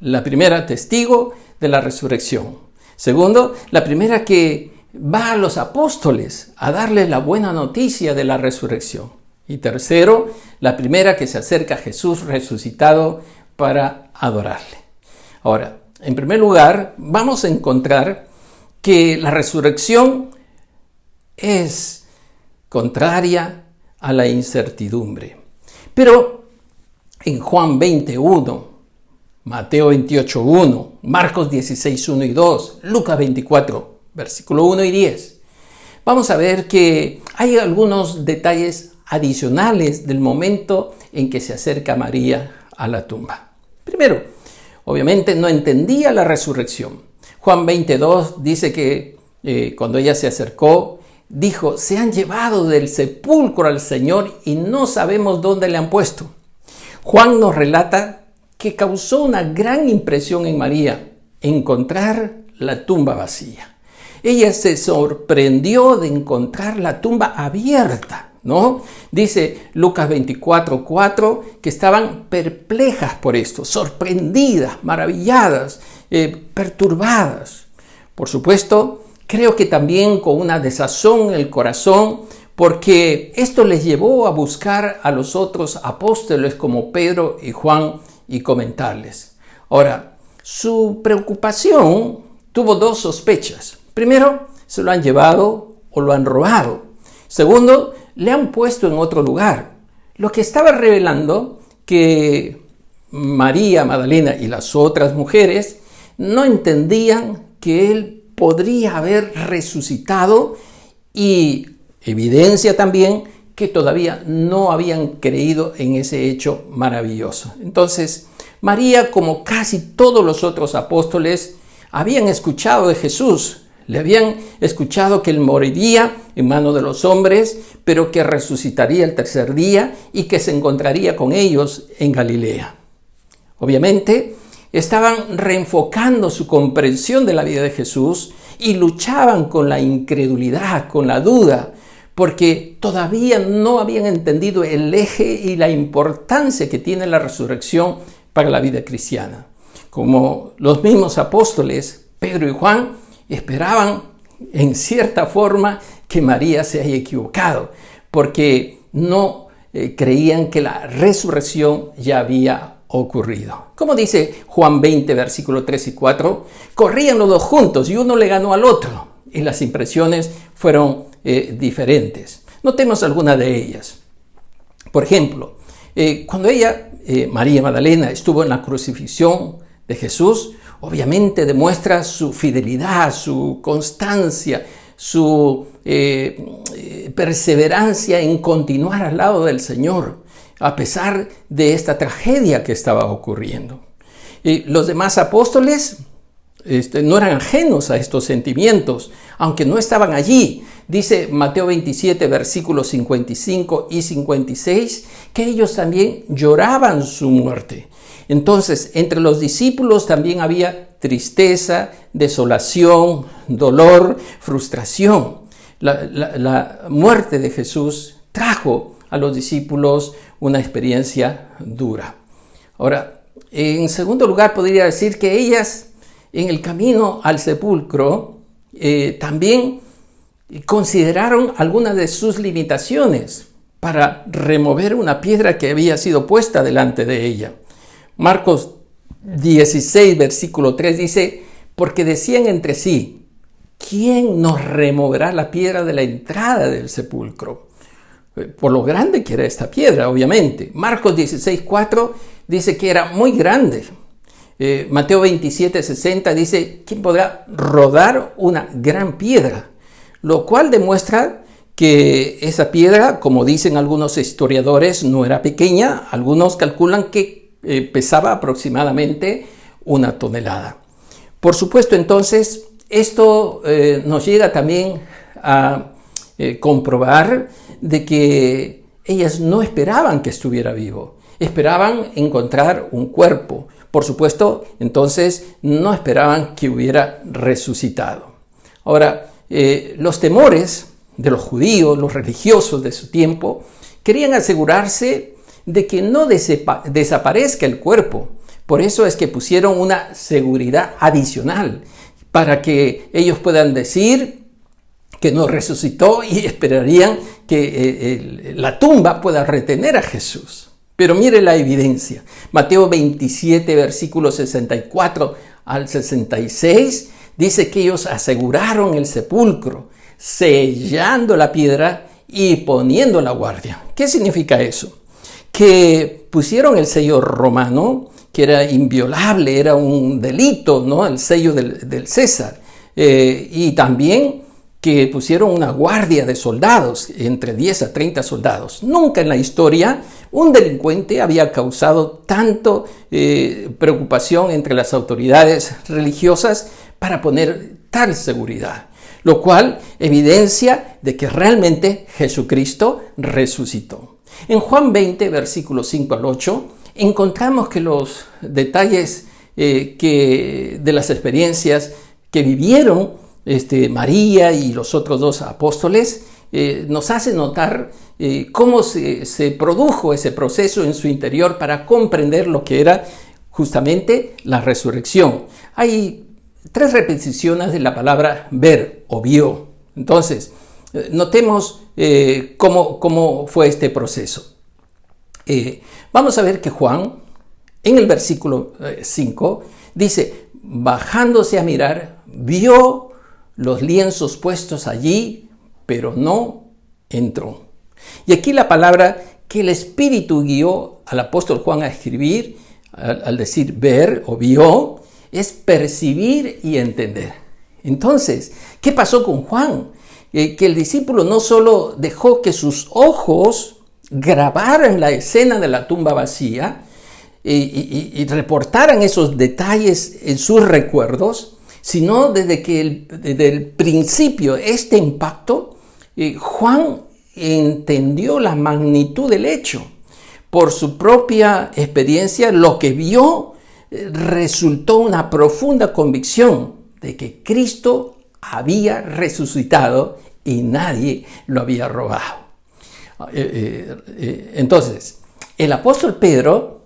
La primera, testigo de la resurrección. Segundo, la primera que va a los apóstoles a darles la buena noticia de la resurrección. Y tercero, la primera que se acerca a Jesús resucitado para adorarle. Ahora, en primer lugar, vamos a encontrar que la resurrección es contraria a la incertidumbre. Pero en Juan 20:1, Mateo 28:1, Marcos 16:1 y 2, Lucas 24, versículo 1 y 10, vamos a ver que hay algunos detalles adicionales del momento en que se acerca María a la tumba. Primero, obviamente no entendía la resurrección. Juan 20:2 dice que cuando ella se acercó, dijo: se han llevado del sepulcro al Señor y no sabemos dónde le han puesto. Juan nos relata que causó una gran impresión en María encontrar la tumba vacía. Ella se sorprendió de encontrar la tumba abierta, ¿no? Dice Lucas 24:4 que estaban perplejas por esto, sorprendidas, maravilladas, perturbadas. Por supuesto, creo que también con una desazón en el corazón, porque esto les llevó a buscar a los otros apóstoles como Pedro y Juan y comentarles. Ahora, su preocupación tuvo dos sospechas. Primero, se lo han llevado o lo han robado. Segundo, le han puesto en otro lugar. Lo que estaba revelando que María Magdalena y las otras mujeres no entendían que él podría haber resucitado, y evidencia también que todavía no habían creído en ese hecho maravilloso. Entonces, María, como casi todos los otros apóstoles, habían escuchado de Jesús. Le habían escuchado que él moriría en manos de los hombres, pero que resucitaría el tercer día y que se encontraría con ellos en Galilea. Obviamente, estaban reenfocando su comprensión de la vida de Jesús y luchaban con la incredulidad, con la duda, porque todavía no habían entendido el eje y la importancia que tiene la resurrección para la vida cristiana. como los mismos apóstoles, Pedro y Juan, esperaban en cierta forma que María se haya equivocado, porque no creían que la resurrección ya había ocurrido. Como dice Juan 20, versículo 3 y 4, corrían los dos juntos y uno le ganó al otro, y las impresiones fueron diferentes. Notemos algunas de ellas. Por ejemplo, cuando María Magdalena, estuvo en la crucifixión de Jesús, obviamente demuestra su fidelidad, su constancia, su perseverancia en continuar al lado del Señor, a pesar de esta tragedia que estaba ocurriendo. Los demás apóstoles no eran ajenos a estos sentimientos, aunque no estaban allí. Dice Mateo 27, versículos 55 y 56, que ellos también lloraban su muerte. Entonces, entre los discípulos también había tristeza, desolación, dolor, frustración. La muerte de Jesús trajo a los discípulos una experiencia dura. Ahora, en segundo lugar, podría decir que ellas, en el camino al sepulcro, también consideraron algunas de sus limitaciones para remover una piedra que había sido puesta delante de ella. Marcos 16, versículo 3 dice, porque decían entre sí, ¿quién nos removerá la piedra de la entrada del sepulcro? Por lo grande que era esta piedra, obviamente. Marcos 16, 4 dice que era muy grande. Mateo 27, 60 dice, ¿quién podrá rodar una gran piedra? Lo cual demuestra que esa piedra, como dicen algunos historiadores, no era pequeña. Algunos calculan que pesaba aproximadamente 1 tonelada. Por supuesto, entonces, esto nos llega también a comprobar de que ellas no esperaban que estuviera vivo. Esperaban encontrar un cuerpo. Por supuesto, entonces, no esperaban que hubiera resucitado. Ahora, los temores de los judíos, los religiosos de su tiempo, querían asegurarse de que no desaparezca el cuerpo. Por eso es que pusieron una seguridad adicional para que ellos puedan decir que no resucitó y esperarían que la tumba pueda retener a Jesús. Pero mire la evidencia. Mateo 27, versículos 64 al 66, dice que ellos aseguraron el sepulcro, sellando la piedra y poniendo la guardia. ¿Qué significa eso? Que pusieron el sello romano, que era inviolable, era un delito, ¿no? El sello del César. Y también que pusieron una guardia de soldados, entre 10 a 30 soldados. Nunca en la historia un delincuente había causado tanto preocupación entre las autoridades religiosas para poner tal seguridad, lo cual evidencia de que realmente Jesucristo resucitó. En Juan 20, versículos 5 al 8, encontramos que los detalles de las experiencias que vivieron María y los otros dos apóstoles nos hace notar cómo se produjo ese proceso en su interior para comprender lo que era justamente la resurrección. Hay 3 repeticiones de la palabra ver o vio. Entonces, notemos cómo fue este proceso. Vamos a ver que Juan, en el versículo 5, dice, bajándose a mirar, vio los lienzos puestos allí, pero no entró. Y aquí la palabra que el Espíritu guió al apóstol Juan a escribir, al decir ver o vio, es percibir y entender. Entonces, ¿qué pasó con Juan? Que el discípulo no solo dejó que sus ojos grabaran la escena de la tumba vacía y reportaran esos detalles en sus recuerdos, sino desde el principio, este impacto, Juan entendió la magnitud del hecho. Por su propia experiencia, lo que vio resultó una profunda convicción de que Cristo había resucitado y nadie lo había robado. Entonces, el apóstol Pedro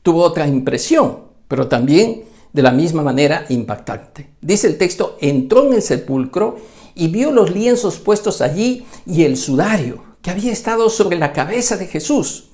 tuvo otra impresión, pero también de la misma manera impactante. Dice el texto, entró en el sepulcro y vio los lienzos puestos allí y el sudario que había estado sobre la cabeza de Jesús,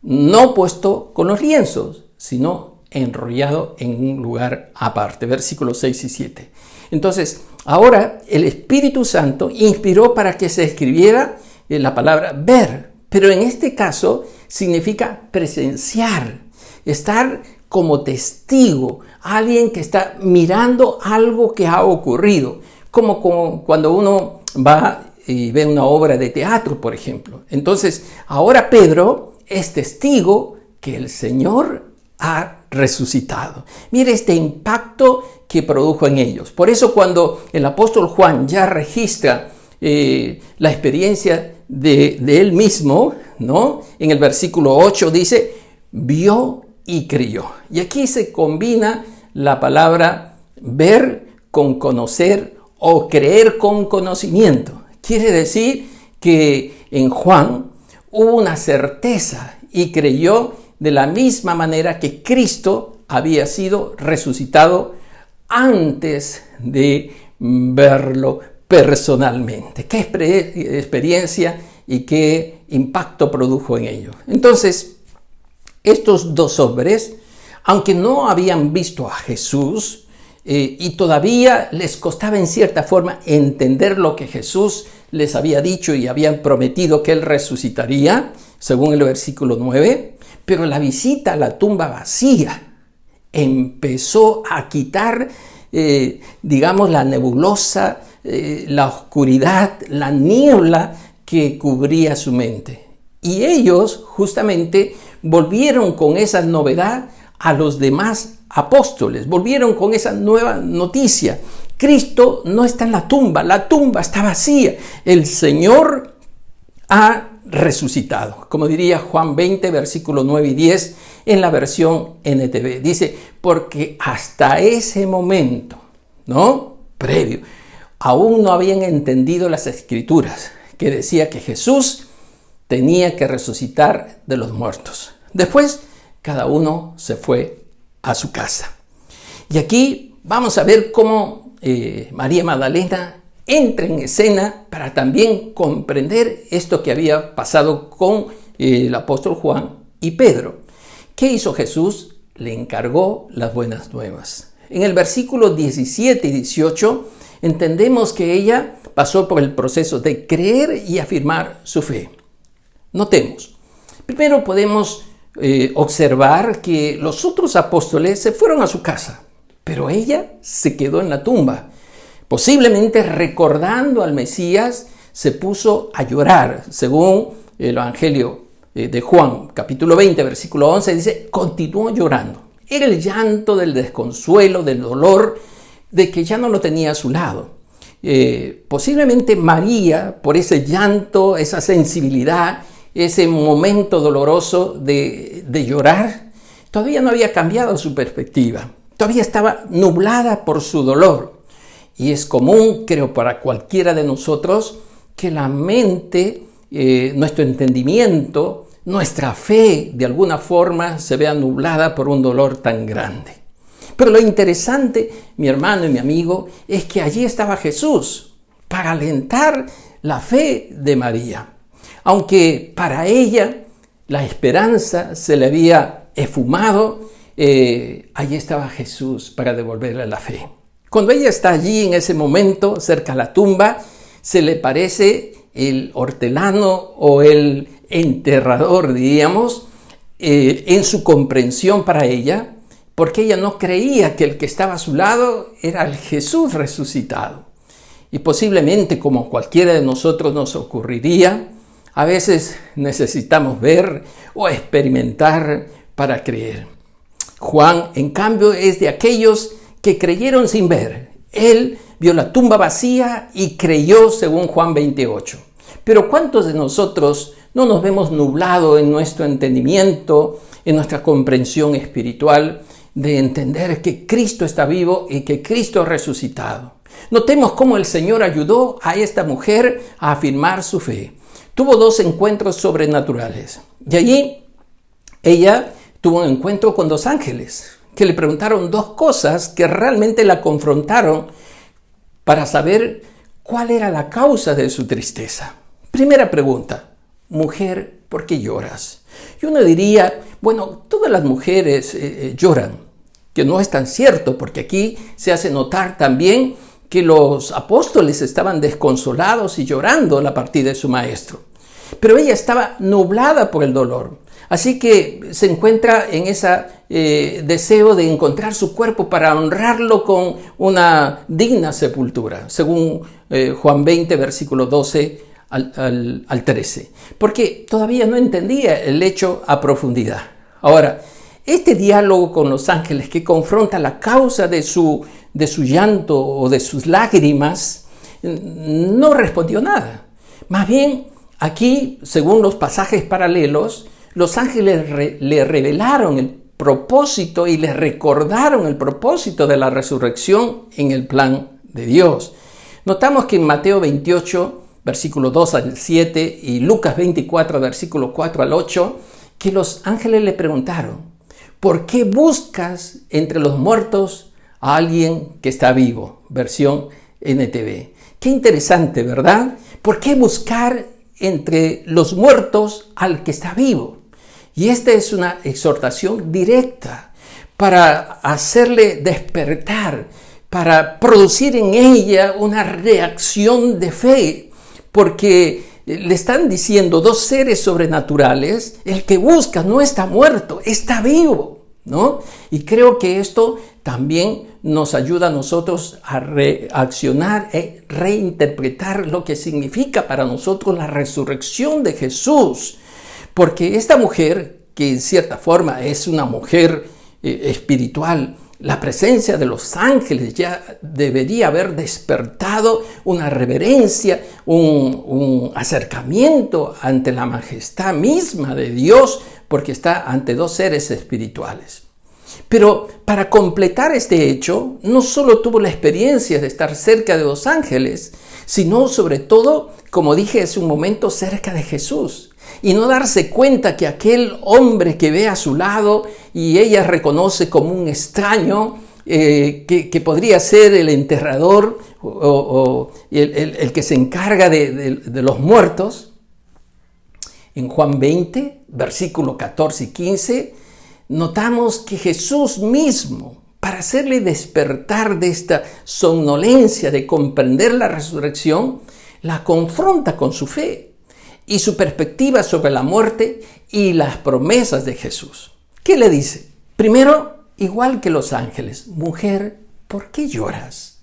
no puesto con los lienzos, sino enrollado en un lugar aparte. Versículos 6 y 7. Entonces, ahora el Espíritu Santo inspiró para que se escribiera la palabra ver, pero en este caso significa presenciar, estar como testigo, alguien que está mirando algo que ha ocurrido, como cuando uno va y ve una obra de teatro, por ejemplo. Entonces, ahora Pedro es testigo que el Señor ha resucitado. Mire este impacto que produjo en ellos. Por eso cuando el apóstol Juan ya registra la experiencia de él mismo, ¿no? En el versículo 8 dice, vio y creyó. Y aquí se combina la palabra ver con conocer o creer con conocimiento. Quiere decir que en Juan hubo una certeza y creyó de la misma manera que Cristo había sido resucitado antes de verlo personalmente. Qué experiencia y qué impacto produjo en ellos. Entonces, estos dos hombres, aunque no habían visto a Jesús y todavía les costaba en cierta forma entender lo que Jesús les había dicho y habían prometido que Él resucitaría, según el versículo 9, pero la visita a la tumba vacía empezó a quitar, digamos, la nebulosa, la oscuridad, la niebla que cubría su mente. Y ellos justamente volvieron con esa novedad a los demás apóstoles, volvieron con esa nueva noticia. Cristo no está en la tumba está vacía. El Señor ha resucitado. Como diría Juan 20, versículos 9 y 10 en la versión NTV. Dice, porque hasta ese momento, ¿no? Previo, aún no habían entendido las Escrituras, que decía que Jesús tenía que resucitar de los muertos. Después, cada uno se fue a su casa. Y aquí vamos a ver cómo María Magdalena entra en escena para también comprender esto que había pasado con el apóstol Juan y Pedro. ¿Qué hizo Jesús? Le encargó las buenas nuevas. En el versículo 17 y 18 entendemos que ella pasó por el proceso de creer y afirmar su fe. Notemos, primero podemos observar que los otros apóstoles se fueron a su casa, pero ella se quedó en la tumba. Posiblemente recordando al Mesías, se puso a llorar. Según el Evangelio de Juan, capítulo 20, versículo 11, dice, continuó llorando. Era el llanto del desconsuelo, del dolor, de que ya no lo tenía a su lado. Posiblemente María, por ese llanto, esa sensibilidad, ese momento doloroso de llorar, todavía no había cambiado su perspectiva. Todavía estaba nublada por su dolor. Y es común, creo, para cualquiera de nosotros, que la mente, nuestro entendimiento, nuestra fe, de alguna forma, se vea nublada por un dolor tan grande. Pero lo interesante, mi hermano y mi amigo, es que allí estaba Jesús para alentar la fe de María. Aunque para ella la esperanza se le había esfumado, allí estaba Jesús para devolverle la fe. Cuando ella está allí en ese momento, cerca a la tumba, se le parece el hortelano o el enterrador, diríamos, en su comprensión para ella, porque ella no creía que el que estaba a su lado era el Jesús resucitado. Y posiblemente, como cualquiera de nosotros nos ocurriría, a veces necesitamos ver o experimentar para creer. Juan, en cambio, es de aquellos que creyeron sin ver. Él vio la tumba vacía y creyó según Juan 28. Pero ¿cuántos de nosotros no nos vemos nublados en nuestro entendimiento, en nuestra comprensión espiritual, de entender que Cristo está vivo y que Cristo ha resucitado? Notemos cómo el Señor ayudó a esta mujer a afirmar su fe. Tuvo 2 encuentros sobrenaturales. Y allí ella tuvo un encuentro con 2 ángeles que le preguntaron dos cosas que realmente la confrontaron para saber cuál era la causa de su tristeza. Primera pregunta: mujer, ¿por qué lloras? Y uno diría, bueno, todas las mujeres lloran, que no es tan cierto, porque aquí se hace notar también que los apóstoles estaban desconsolados y llorando a la partida de su maestro. Pero ella estaba nublada por el dolor. Así que se encuentra en ese deseo de encontrar su cuerpo para honrarlo con una digna sepultura, según Juan 20, versículo 12 al 13. Porque todavía no entendía el hecho a profundidad. Ahora, este diálogo con los ángeles que confronta la causa de su llanto o de sus lágrimas, no respondió nada. Más bien, aquí, según los pasajes paralelos, los ángeles le revelaron el propósito y le recordaron el propósito de la resurrección en el plan de Dios. Notamos que en Mateo 28, versículo 2 al 7, y Lucas 24, versículo 4 al 8, que los ángeles le preguntaron: ¿por qué buscas entre los muertos a alguien que está vivo? Versión NTV. Qué interesante, ¿verdad? ¿Por qué buscar entre los muertos al que está vivo? Y esta es una exhortación directa para hacerle despertar, para producir en ella una reacción de fe, porque le están diciendo dos seres sobrenaturales: el que busca no está muerto, está vivo, ¿no? Y creo que esto también nos ayuda a nosotros a reaccionar e reinterpretar lo que significa para nosotros la resurrección de Jesús. Porque esta mujer, que en cierta forma es una mujer espiritual, la presencia de los ángeles ya debería haber despertado una reverencia, un acercamiento ante la majestad misma de Dios, porque está ante dos seres espirituales. Pero para completar este hecho, no solo tuvo la experiencia de estar cerca de los ángeles, sino sobre todo, como dije hace un momento, cerca de Jesús. Y no darse cuenta que aquel hombre que ve a su lado y ella reconoce como un extraño, que podría ser el enterrador o el que se encarga de los muertos. En Juan 20, versículo 14 y 15, notamos que Jesús mismo, para hacerle despertar de esta somnolencia de comprender la resurrección, la confronta con su fe y su perspectiva sobre la muerte y las promesas de Jesús. ¿Qué le dice? Primero, igual que los ángeles: mujer, ¿por qué lloras?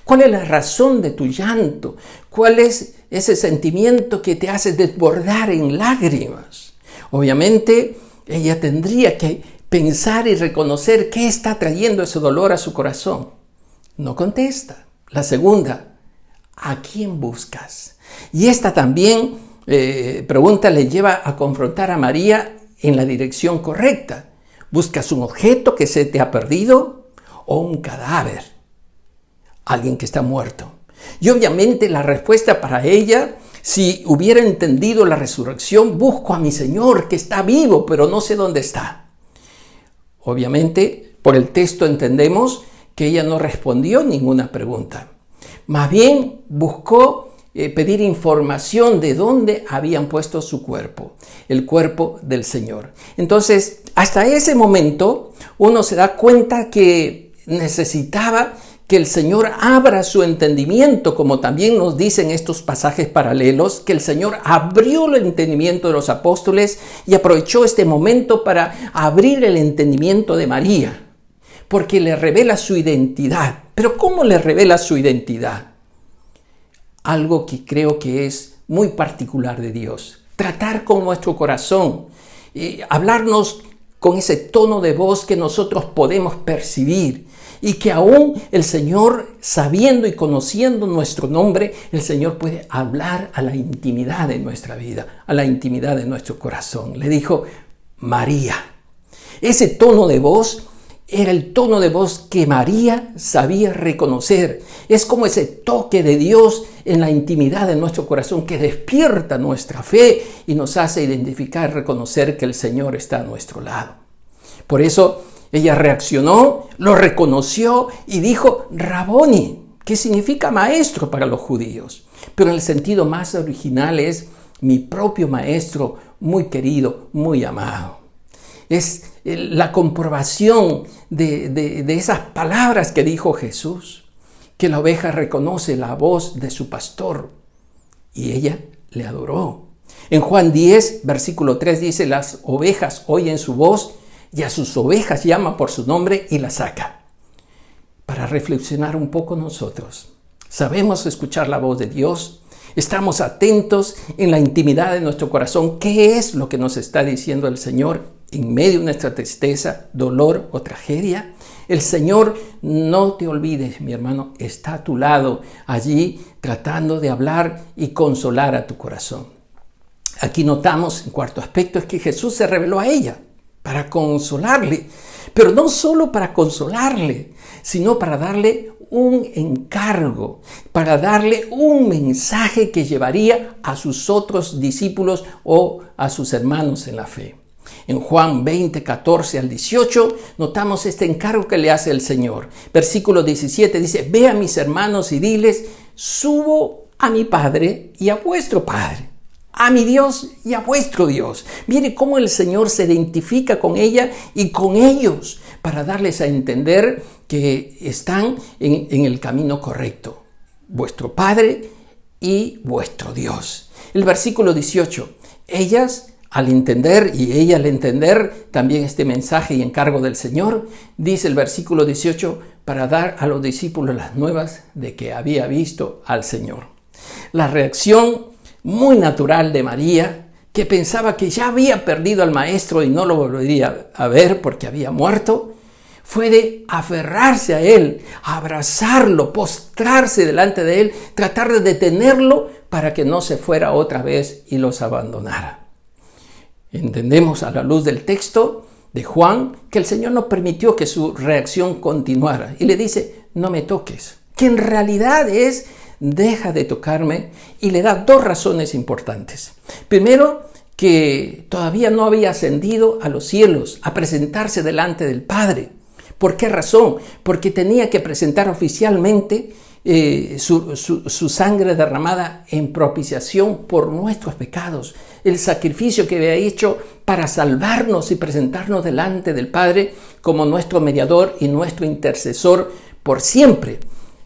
¿Cuál es la razón de tu llanto? ¿Cuál es ese sentimiento que te hace desbordar en lágrimas? Obviamente, ella tendría que pensar y reconocer qué está trayendo ese dolor a su corazón. No contesta. La segunda: ¿a quién buscas? Y esta también pregunta le lleva a confrontar a María en la dirección correcta. ¿Buscas un objeto que se te ha perdido o un cadáver? Alguien que está muerto. Y obviamente la respuesta para ella, si hubiera entendido la resurrección: busco a mi Señor que está vivo, pero no sé dónde está. Obviamente, por el texto entendemos que ella no respondió ninguna pregunta. Más bien buscó pedir información de dónde habían puesto su cuerpo, el cuerpo del Señor. Entonces, hasta ese momento, uno se da cuenta que necesitaba que el Señor abra su entendimiento, como también nos dicen estos pasajes paralelos, que el Señor abrió el entendimiento de los apóstoles y aprovechó este momento para abrir el entendimiento de María, porque le revela su identidad. ¿Pero cómo le revela su identidad? Algo que creo que es muy particular de Dios: tratar con nuestro corazón, hablarnos con ese tono de voz que nosotros podemos percibir, y que aún el Señor, sabiendo y conociendo nuestro nombre, el Señor puede hablar a la intimidad de nuestra vida, a la intimidad de nuestro corazón. Le dijo: María. Ese tono de voz era el tono de voz que María sabía reconocer. Es como ese toque de Dios en la intimidad de nuestro corazón que despierta nuestra fe y nos hace identificar, reconocer que el Señor está a nuestro lado. Por eso Ella reaccionó, lo reconoció y dijo Raboni, que significa maestro para los judíos. Pero en el sentido más original es mi propio maestro, muy querido, muy amado. Es la comprobación de esas palabras que dijo Jesús, que la oveja reconoce la voz de su pastor y ella le adoró. En Juan 10, versículo 3 dice, las ovejas oyen su voz y a sus ovejas llama por su nombre y las saca. Para reflexionar un poco nosotros, ¿sabemos escuchar la voz de Dios? ¿Estamos atentos en la intimidad de nuestro corazón? ¿Qué es lo que nos está diciendo el Señor en medio de nuestra tristeza, dolor o tragedia? El Señor, no te olvides, mi hermano, está a tu lado, allí tratando de hablar y consolar a tu corazón. Aquí notamos, en cuarto aspecto, es que Jesús se reveló a ella para consolarle, pero no solo para consolarle, sino para darle un encargo, para darle un mensaje que llevaría a sus otros discípulos o a sus hermanos en la fe. En Juan 20, 14 al 18, notamos este encargo que le hace el Señor. Versículo 17 dice, ve a mis hermanos y diles, subo a mi Padre y a vuestro Padre, a mi Dios y a vuestro Dios. Mire cómo el Señor se identifica con ella y con ellos para darles a entender que están en el camino correcto. Vuestro Padre y vuestro Dios. El versículo 18, ellas al entender y ella al entender también este mensaje y encargo del Señor, dice el versículo 18, para dar a los discípulos las nuevas de que había visto al Señor. La reacción muy natural de María, que pensaba que ya había perdido al maestro y no lo volvería a ver porque había muerto, fue de aferrarse a él, abrazarlo, postrarse delante de él, tratar de detenerlo para que no se fuera otra vez y los abandonara. Entendemos a la luz del texto de Juan que el Señor no permitió que su reacción continuara y le dice, no me toques, que en realidad es, deja de tocarme, y le da dos razones importantes. Primero, que todavía no había ascendido a los cielos a presentarse delante del Padre. ¿Por qué razón? Porque tenía que presentar oficialmente su sangre derramada en propiciación por nuestros pecados, el sacrificio que había hecho para salvarnos y presentarnos delante del Padre como nuestro mediador y nuestro intercesor por siempre.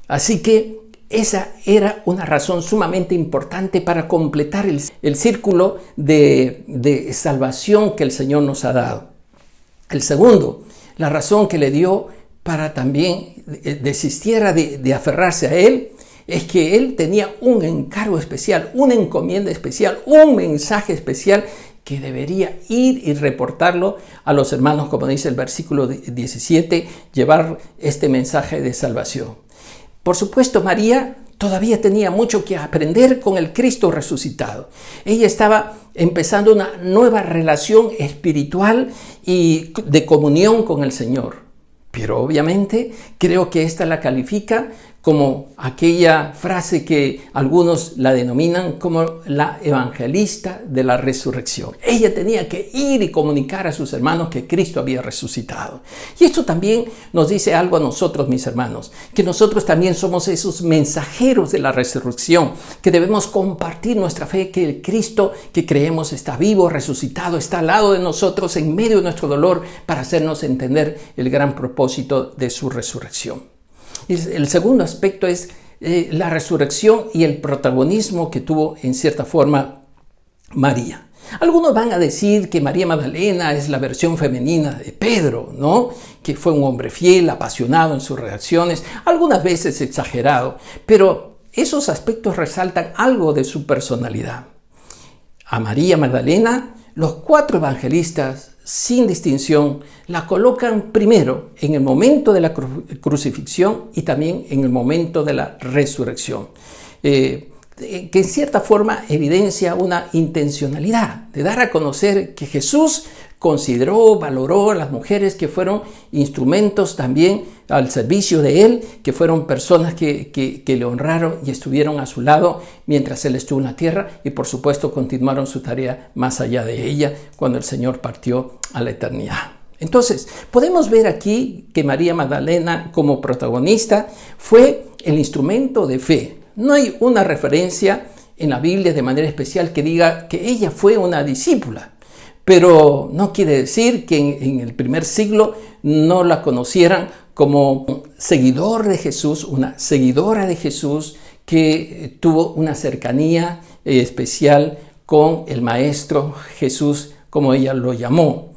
Así que esa era una razón sumamente importante para completar el círculo de salvación que el Señor nos ha dado. El segundo, la razón que le dio para también desistiera de aferrarse a Él, es que Él tenía un encargo especial, una encomienda especial, un mensaje especial que debería ir y reportarlo a los hermanos, como dice el versículo 17, llevar este mensaje de salvación. Por supuesto, María todavía tenía mucho que aprender con el Cristo resucitado. Ella estaba empezando una nueva relación espiritual y de comunión con el Señor. Pero obviamente creo que esta la califica como aquella frase que algunos la denominan como la evangelista de la resurrección. Ella tenía que ir y comunicar a sus hermanos que Cristo había resucitado. Y esto también nos dice algo a nosotros, mis hermanos, que nosotros también somos esos mensajeros de la resurrección, que debemos compartir nuestra fe, que el Cristo que creemos está vivo, resucitado, está al lado de nosotros en medio de nuestro dolor para hacernos entender el gran propósito de su resurrección. El segundo aspecto es la resurrección y el protagonismo que tuvo en cierta forma María. Algunos van a decir que María Magdalena es la versión femenina de Pedro, ¿no? Que fue un hombre fiel, apasionado en sus reacciones, algunas veces exagerado, pero esos aspectos resaltan algo de su personalidad. A María Magdalena, los 4 evangelistas, sin distinción, la colocan primero en el momento de la crucifixión y también en el momento de la resurrección, que en cierta forma evidencia una intencionalidad de dar a conocer que Jesús consideró, valoró a las mujeres que fueron instrumentos también al servicio de Él, que fueron personas que le honraron y estuvieron a su lado mientras Él estuvo en la tierra y por supuesto continuaron su tarea más allá de ella cuando el Señor partió a la eternidad. Entonces, podemos ver aquí que María Magdalena como protagonista fue el instrumento de fe. No hay una referencia en la Biblia de manera especial que diga que ella fue una discípula, pero no quiere decir que en el primer siglo no la conocieran como seguidor de Jesús, una seguidora de Jesús que tuvo una cercanía especial con el Maestro Jesús, como ella lo llamó.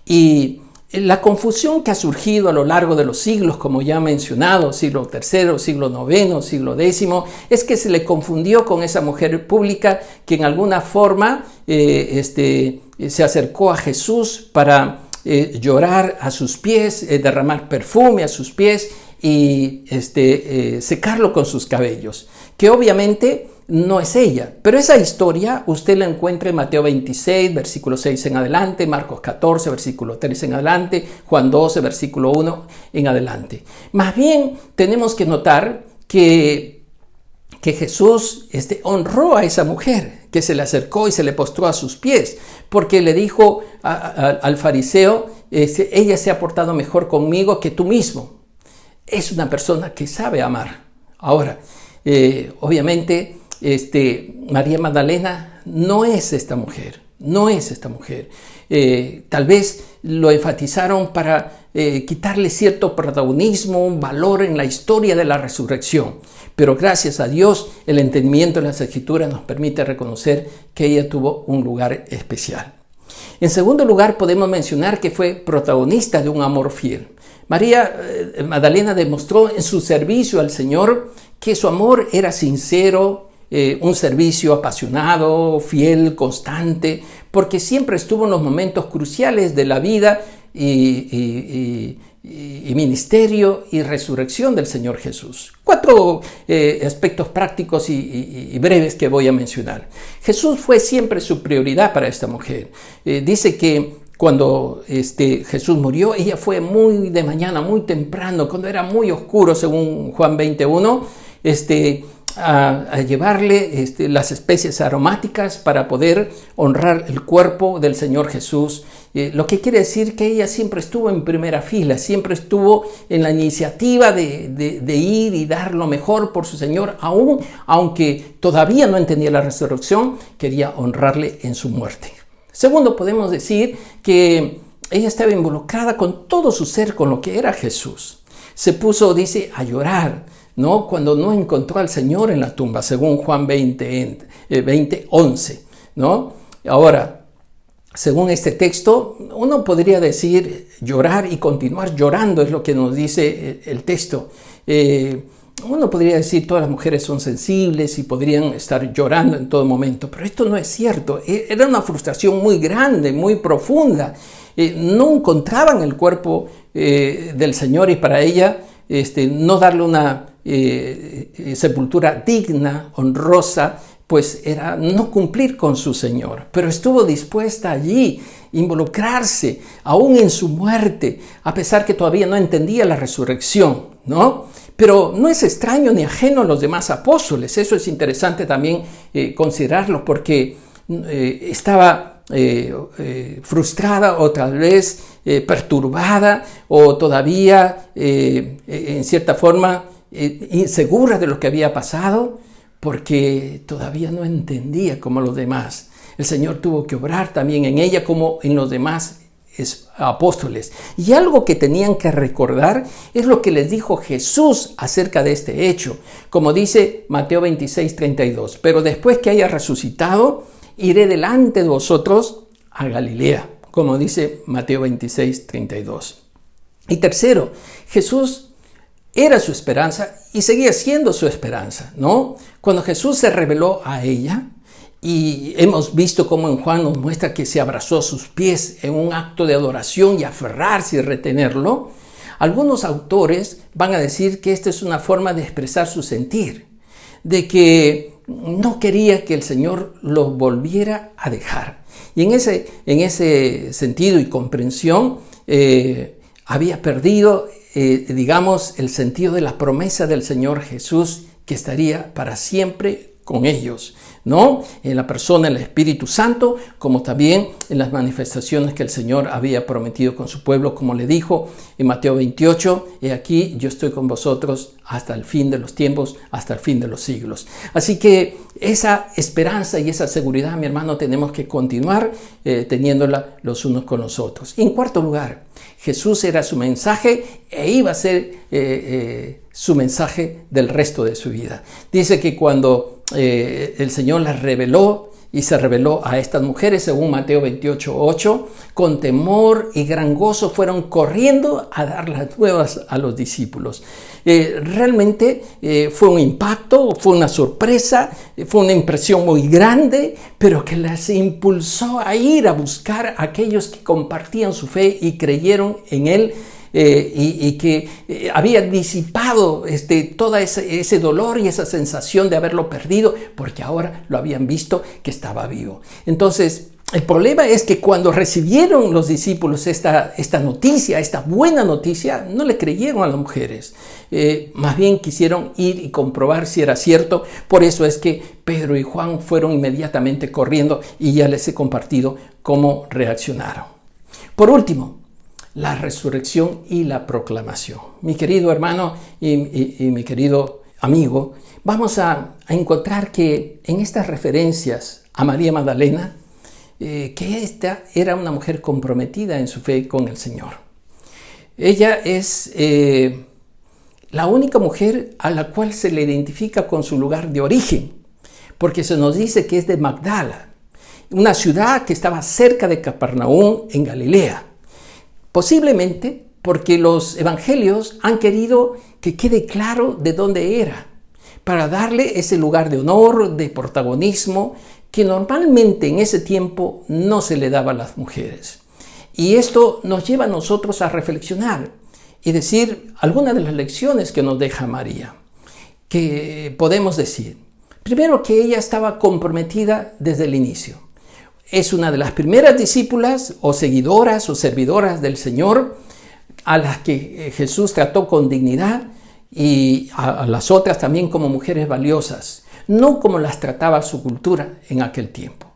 Y la confusión que ha surgido a lo largo de los siglos, como ya he mencionado, siglo III, siglo IX, siglo X, es que se le confundió con esa mujer pública que en alguna forma se acercó a Jesús para llorar a sus pies, derramar perfume a sus pies y secarlo con sus cabellos, que obviamente no es ella. Pero esa historia usted la encuentra en Mateo 26, versículo 6 en adelante, Marcos 14, versículo 3 en adelante, Juan 12, versículo 1 en adelante. Más bien tenemos que notar que Jesús honró a esa mujer, que se le acercó y se le postró a sus pies, porque le dijo al fariseo, ella se ha portado mejor conmigo que tú mismo. Es una persona que sabe amar. Ahora, obviamente, María Magdalena no es esta mujer, tal vez lo enfatizaron para quitarle cierto protagonismo, un valor en la historia de la resurrección, pero gracias a Dios el entendimiento de las Escrituras nos permite reconocer que ella tuvo un lugar especial. En segundo lugar, podemos mencionar que fue protagonista de un amor fiel. María Magdalena demostró en su servicio al Señor que su amor era sincero, un servicio apasionado, fiel, constante, porque siempre estuvo en los momentos cruciales de la vida y ministerio y resurrección del Señor Jesús. 4 aspectos prácticos y breves que voy a mencionar. Jesús fue siempre su prioridad para esta mujer. Dice que cuando Jesús murió, ella fue muy de mañana, muy temprano, cuando era muy oscuro, según Juan 21, a llevarle las especies aromáticas para poder honrar el cuerpo del Señor Jesús. Lo que quiere decir que ella siempre estuvo en primera fila, siempre estuvo en la iniciativa de ir y dar lo mejor por su Señor, aunque todavía no entendía la resurrección, quería honrarle en su muerte. Segundo, podemos decir que ella estaba involucrada con todo su ser, con lo que era Jesús. Se puso, dice, a llorar, ¿no? Cuando no encontró al Señor en la tumba, según Juan 20:11, ¿no? Ahora, según este texto, uno podría decir llorar y continuar llorando, es lo que nos dice el texto. Uno podría decir todas las mujeres son sensibles y podrían estar llorando en todo momento, pero esto no es cierto. Era una frustración muy grande, muy profunda. No encontraban el cuerpo del Señor y para ella no darle una sepultura digna, honrosa, pues era no cumplir con su Señor. Pero estuvo dispuesta allí, involucrarse, aún en su muerte, a pesar que todavía no entendía la resurrección, ¿no? Pero no es extraño ni ajeno a los demás apóstoles. Eso es interesante también considerarlo, porque estaba frustrada o tal vez perturbada o todavía en cierta forma insegura de lo que había pasado, porque todavía no entendía como los demás. El Señor tuvo que obrar también en ella como en los demás apóstoles. Y algo que tenían que recordar es lo que les dijo Jesús acerca de este hecho, como dice Mateo 26:32. Pero después que haya resucitado, iré delante de vosotros a Galilea, como dice Mateo 26:32. Y tercero, Jesús era su esperanza y seguía siendo su esperanza, ¿no? Cuando Jesús se reveló a ella, y hemos visto cómo en Juan nos muestra que se abrazó a sus pies en un acto de adoración y aferrarse y retenerlo, algunos autores van a decir que esta es una forma de expresar su sentir, de que no quería que el Señor lo volviera a dejar. Y en ese sentido y comprensión había perdido, digamos, el sentido de la promesa del Señor Jesús que estaría para siempre con ellos, ¿no? En la persona del Espíritu Santo, como también en las manifestaciones que el Señor había prometido con su pueblo, como le dijo en Mateo 28, he aquí yo estoy con vosotros hasta el fin de los tiempos, hasta el fin de los siglos. Así que esa esperanza y esa seguridad, mi hermano, tenemos que continuar teniéndola los unos con los otros. Y en cuarto lugar, Jesús era su mensaje e iba a ser su mensaje del resto de su vida. Dice que cuando el Señor las reveló y se reveló a estas mujeres, según Mateo 28:8, con temor y gran gozo fueron corriendo a dar las nuevas a los discípulos. Realmente fue un impacto, fue una sorpresa, fue una impresión muy grande, pero que las impulsó a ir a buscar a aquellos que compartían su fe y creyeron en Él. Y que había disipado todo ese dolor y esa sensación de haberlo perdido, porque ahora lo habían visto que estaba vivo. Entonces, el problema es que cuando recibieron los discípulos esta noticia, esta buena noticia, no le creyeron a las mujeres. Más bien quisieron ir y comprobar si era cierto. Por eso es que Pedro y Juan fueron inmediatamente corriendo y ya les he compartido cómo reaccionaron. Por último, la resurrección y la proclamación. Mi querido hermano y mi querido amigo, vamos a encontrar que en estas referencias a María Magdalena, que esta era una mujer comprometida en su fe con el Señor. Ella es la única mujer a la cual se le identifica con su lugar de origen, porque se nos dice que es de Magdala, una ciudad que estaba cerca de Capernaum en Galilea. Posiblemente porque los evangelios han querido que quede claro de dónde era, para darle ese lugar de honor, de protagonismo, que normalmente en ese tiempo no se le daba a las mujeres. Y esto nos lleva a nosotros a reflexionar y decir algunas de las lecciones que nos deja María, que podemos decir. Primero, que ella estaba comprometida desde el inicio. Es una de las primeras discípulas o seguidoras o servidoras del Señor a las que Jesús trató con dignidad, y a las otras también como mujeres valiosas, no como las trataba su cultura en aquel tiempo.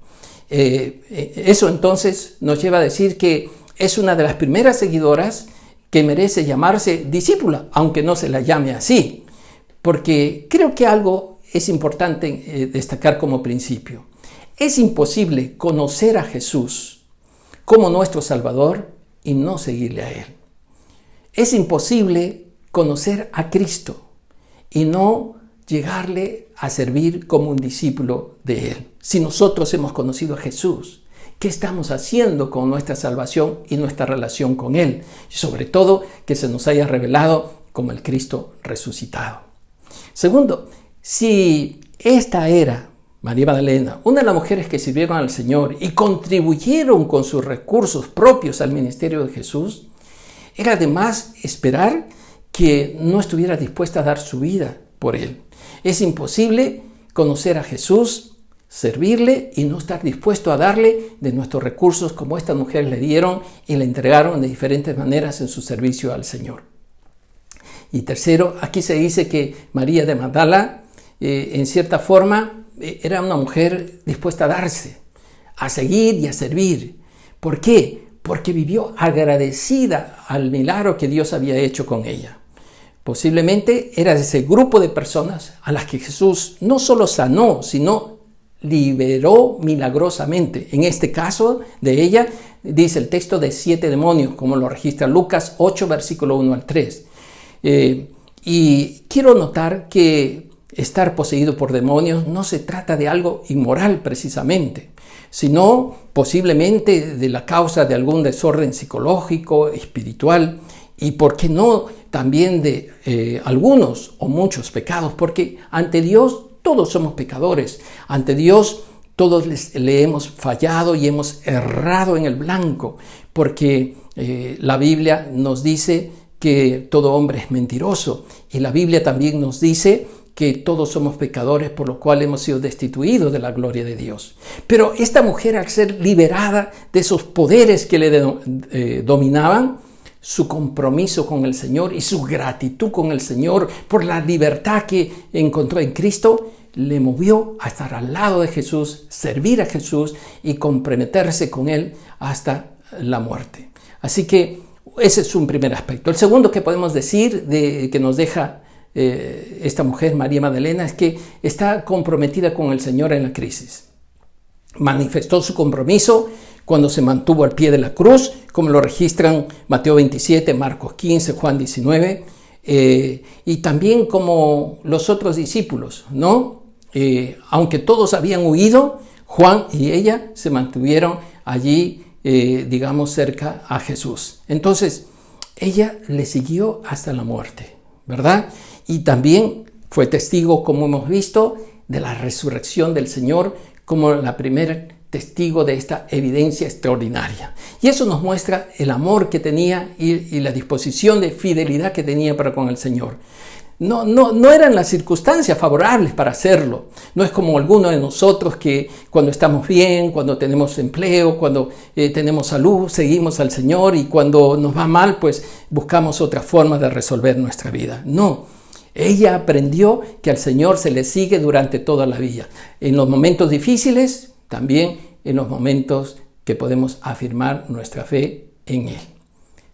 Eso entonces nos lleva a decir que es una de las primeras seguidoras que merece llamarse discípula, aunque no se la llame así, porque creo que algo es importante destacar como principio. Es imposible conocer a Jesús como nuestro Salvador y no seguirle a Él. Es imposible conocer a Cristo y no llegarle a servir como un discípulo de Él. Si nosotros hemos conocido a Jesús, ¿qué estamos haciendo con nuestra salvación y nuestra relación con Él? Y sobre todo, que se nos haya revelado como el Cristo resucitado. Segundo, si esta era María Magdalena, una de las mujeres que sirvieron al Señor y contribuyeron con sus recursos propios al ministerio de Jesús, era de más esperar que no estuviera dispuesta a dar su vida por Él. Es imposible conocer a Jesús, servirle y no estar dispuesto a darle de nuestros recursos como estas mujeres le dieron y le entregaron de diferentes maneras en su servicio al Señor. Y tercero, aquí se dice que María de Magdala, en cierta forma, era una mujer dispuesta a darse, a seguir y a servir. ¿Por qué? Porque vivió agradecida al milagro que Dios había hecho con ella. Posiblemente era de ese grupo de personas a las que Jesús no solo sanó, sino liberó milagrosamente. En este caso de ella, dice el texto, de 7 demonios, como lo registra Lucas 8, versículo 1 al 3. Y quiero notar que estar poseído por demonios no se trata de algo inmoral precisamente, sino posiblemente de la causa de algún desorden psicológico, espiritual, y por qué no también de algunos o muchos pecados, porque ante Dios todos somos pecadores, ante Dios todos le hemos fallado y hemos errado en el blanco, porque la Biblia nos dice que todo hombre es mentiroso, y la Biblia también nos dice que todos somos pecadores, por lo cual hemos sido destituidos de la gloria de Dios. Pero esta mujer, al ser liberada de esos poderes que le dominaban, su compromiso con el Señor y su gratitud con el Señor por la libertad que encontró en Cristo, le movió a estar al lado de Jesús, servir a Jesús y comprometerse con Él hasta la muerte. Así que ese es un primer aspecto. El segundo que podemos decir que nos deja esta mujer, María Magdalena, es que está comprometida con el Señor en la crisis. Manifestó su compromiso cuando se mantuvo al pie de la cruz, como lo registran Mateo 27, Marcos 15, Juan 19, y también como los otros discípulos, ¿no? Aunque todos habían huido, Juan y ella se mantuvieron allí, digamos, cerca a Jesús. Entonces, ella le siguió hasta la muerte, ¿verdad? Y también fue testigo, como hemos visto, de la resurrección del Señor como la primera testigo de esta evidencia extraordinaria. Y eso nos muestra el amor que tenía y la disposición de fidelidad que tenía para con el Señor. No eran las circunstancias favorables para hacerlo. No es como algunos de nosotros que cuando estamos bien, cuando tenemos empleo, cuando tenemos salud, seguimos al Señor, y cuando nos va mal, pues buscamos otra forma de resolver nuestra vida. No. Ella aprendió que al Señor se le sigue durante toda la vida. En los momentos difíciles, también en los momentos que podemos afirmar nuestra fe en Él.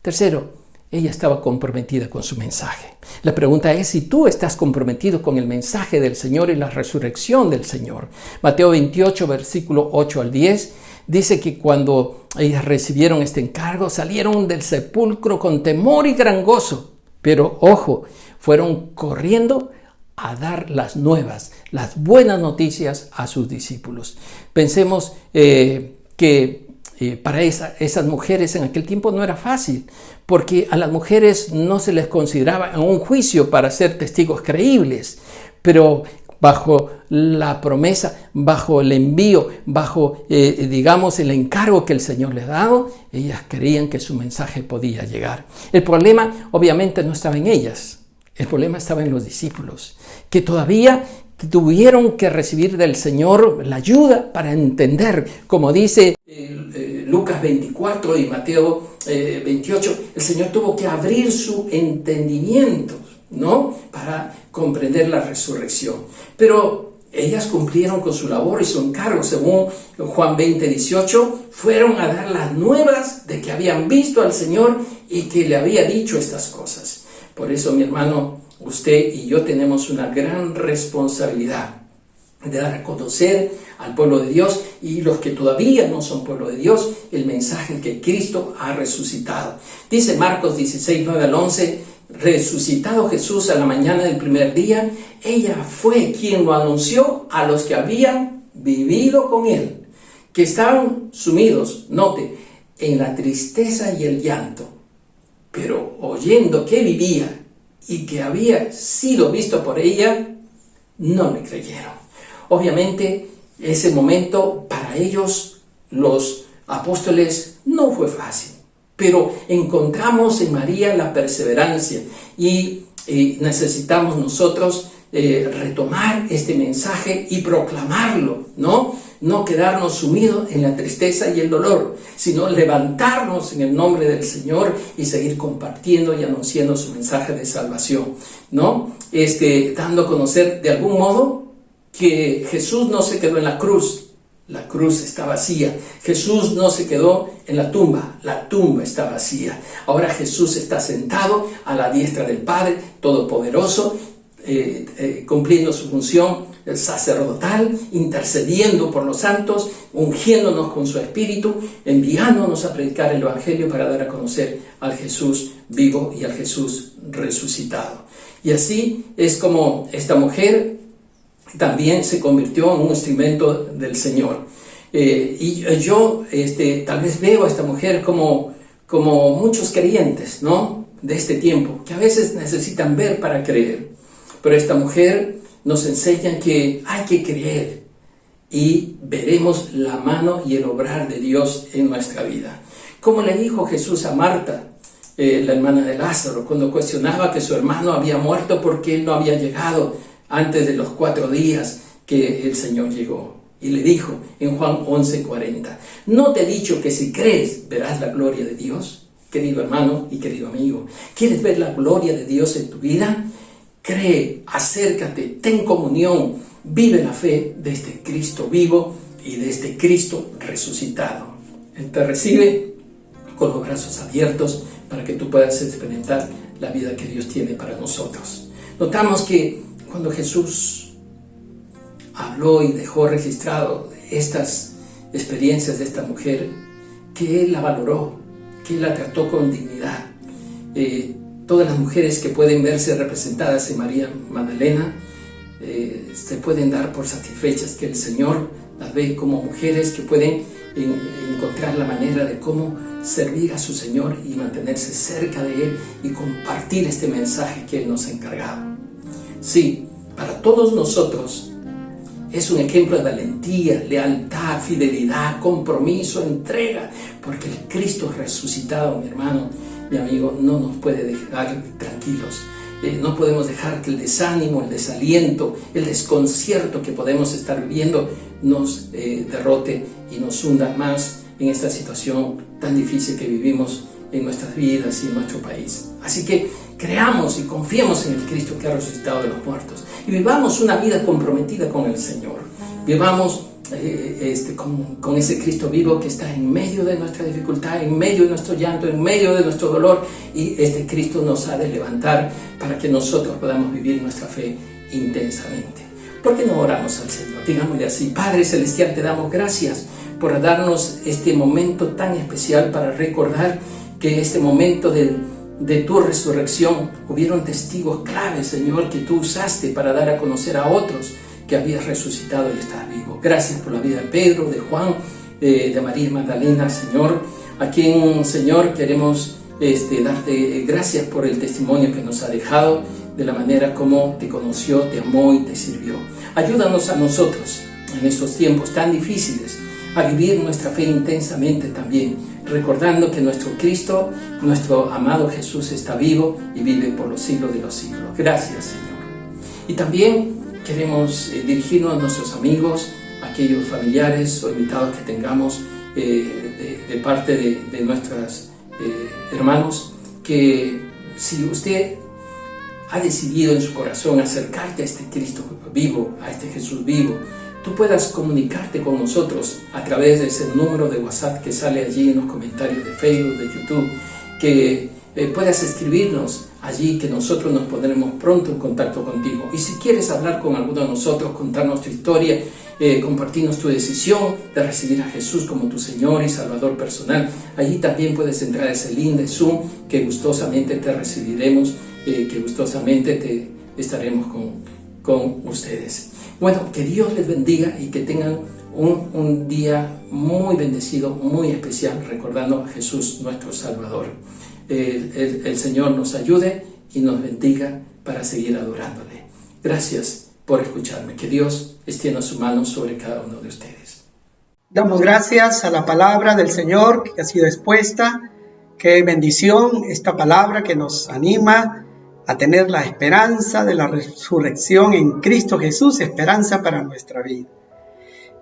Tercero, ella estaba comprometida con su mensaje. La pregunta es si tú estás comprometido con el mensaje del Señor y la resurrección del Señor. Mateo 28, versículo 8 al 10, dice que cuando ellas recibieron este encargo, salieron del sepulcro con temor y gran gozo. Pero, ojo, fueron corriendo a dar las nuevas, las buenas noticias a sus discípulos. Pensemos que para esas mujeres en aquel tiempo no era fácil, porque a las mujeres no se les consideraba en un juicio para ser testigos creíbles, pero bajo la promesa, bajo el envío, bajo, digamos, el encargo que el Señor les ha dado, ellas creían que su mensaje podía llegar. El problema, obviamente, no estaba en ellas. El problema estaba en los discípulos, que todavía tuvieron que recibir del Señor la ayuda para entender, como dice Lucas 24 y Mateo 28, el Señor tuvo que abrir su entendimiento, ¿no?, para comprender la resurrección. Pero ellas cumplieron con su labor y su encargo. Según Juan 20, 18, fueron a dar las nuevas de que habían visto al Señor y que le había dicho estas cosas. Por eso, mi hermano, usted y yo tenemos una gran responsabilidad de dar a conocer al pueblo de Dios y los que todavía no son pueblo de Dios el mensaje que Cristo ha resucitado. Dice Marcos 16, 9 al 11, resucitado Jesús a la mañana del primer día, ella fue quien lo anunció a los que habían vivido con él, que estaban sumidos, note, en la tristeza y el llanto. Pero oyendo que vivía y que había sido visto por ella, no le creyeron. Obviamente, ese momento para ellos, los apóstoles, no fue fácil. Pero encontramos en María la perseverancia y necesitamos nosotros retomar este mensaje y proclamarlo, ¿no? No quedarnos sumidos en la tristeza y el dolor, sino levantarnos en el nombre del Señor y seguir compartiendo y anunciando su mensaje de salvación, ¿no? Dando a conocer de algún modo que Jesús no se quedó en la cruz está vacía. Jesús no se quedó en la tumba está vacía. Ahora Jesús está sentado a la diestra del Padre Todopoderoso, cumpliendo su función sacerdotal, intercediendo por los santos, ungiéndonos con su Espíritu, enviándonos a predicar el Evangelio para dar a conocer al Jesús vivo y al Jesús resucitado. Y así es como esta mujer también se convirtió en un instrumento del Señor. Y yo tal vez veo a esta mujer como muchos creyentes, ¿no?, de este tiempo, que a veces necesitan ver para creer. Pero esta mujer nos enseña que hay que creer y veremos la mano y el obrar de Dios en nuestra vida. Como le dijo Jesús a Marta, la hermana de Lázaro, cuando cuestionaba que su hermano había muerto porque él no había llegado antes de los 4 días que el Señor llegó. Y le dijo en Juan 11:40, ¿no te he dicho que si crees verás la gloria de Dios? Querido hermano y querido amigo, ¿quieres ver la gloria de Dios en tu vida? Cree, acércate, ten comunión, vive la fe de este Cristo vivo y de este Cristo resucitado. Él te recibe con los brazos abiertos para que tú puedas experimentar la vida que Dios tiene para nosotros. Notamos que cuando Jesús habló y dejó registrado estas experiencias de esta mujer, que Él la valoró, que Él la trató con dignidad. Todas las mujeres que pueden verse representadas en María Magdalena se pueden dar por satisfechas, que el Señor las ve como mujeres que pueden encontrar la manera de cómo servir a su Señor y mantenerse cerca de Él y compartir este mensaje que Él nos ha encargado. Sí, para todos nosotros es un ejemplo de valentía, lealtad, fidelidad, compromiso, entrega, porque el Cristo resucitado, mi hermano, mi amigo, no nos puede dejar tranquilos. No podemos dejar que el desánimo, el desaliento, el desconcierto que podemos estar viviendo nos derrote y nos hunda más en esta situación tan difícil que vivimos en nuestras vidas y en nuestro país. Así que creamos y confiemos en el Cristo que ha resucitado de los muertos y vivamos una vida comprometida con el Señor. Vivamos con ese Cristo vivo que está en medio de nuestra dificultad, en medio de nuestro llanto, en medio de nuestro dolor, y este Cristo nos ha de levantar para que nosotros podamos vivir nuestra fe intensamente. ¿Por qué no oramos al Señor? Digámosle así: Padre Celestial, te damos gracias por darnos este momento tan especial para recordar que en este momento de tu resurrección hubieron testigos claves, Señor, que tú usaste para dar a conocer a otros que habías resucitado y estás vivo. Gracias por la vida de Pedro, de Juan, de María Magdalena, Señor, a quien, Señor, queremos darte gracias por el testimonio que nos ha dejado, de la manera como te conoció, te amó y te sirvió. Ayúdanos a nosotros en estos tiempos tan difíciles a vivir nuestra fe intensamente también, recordando que nuestro Cristo, nuestro amado Jesús, está vivo y vive por los siglos de los siglos. Gracias, Señor. Y también queremos dirigirnos a nuestros amigos, aquellos familiares o invitados que tengamos de parte de nuestros hermanos, que si usted ha decidido en su corazón acercarte a este Cristo vivo, a este Jesús vivo, tú puedas comunicarte con nosotros a través de ese número de WhatsApp que sale allí en los comentarios de Facebook, de YouTube, que puedas escribirnos allí, que nosotros nos pondremos pronto en contacto contigo. Y si quieres hablar con alguno de nosotros, contarnos tu historia, compartirnos tu decisión de recibir a Jesús como tu Señor y Salvador personal, allí también puedes entrar a ese link de Zoom, que gustosamente te recibiremos, que gustosamente te estaremos con ustedes. Bueno, que Dios les bendiga y que tengan un día muy bendecido, muy especial, recordando a Jesús nuestro Salvador. El Señor nos ayude y nos bendiga para seguir adorándole. Gracias por escucharme. Que Dios extienda su mano sobre cada uno de ustedes. Damos gracias a la palabra del Señor que ha sido expuesta. Qué bendición esta palabra que nos anima a tener la esperanza de la resurrección en Cristo Jesús, esperanza para nuestra vida.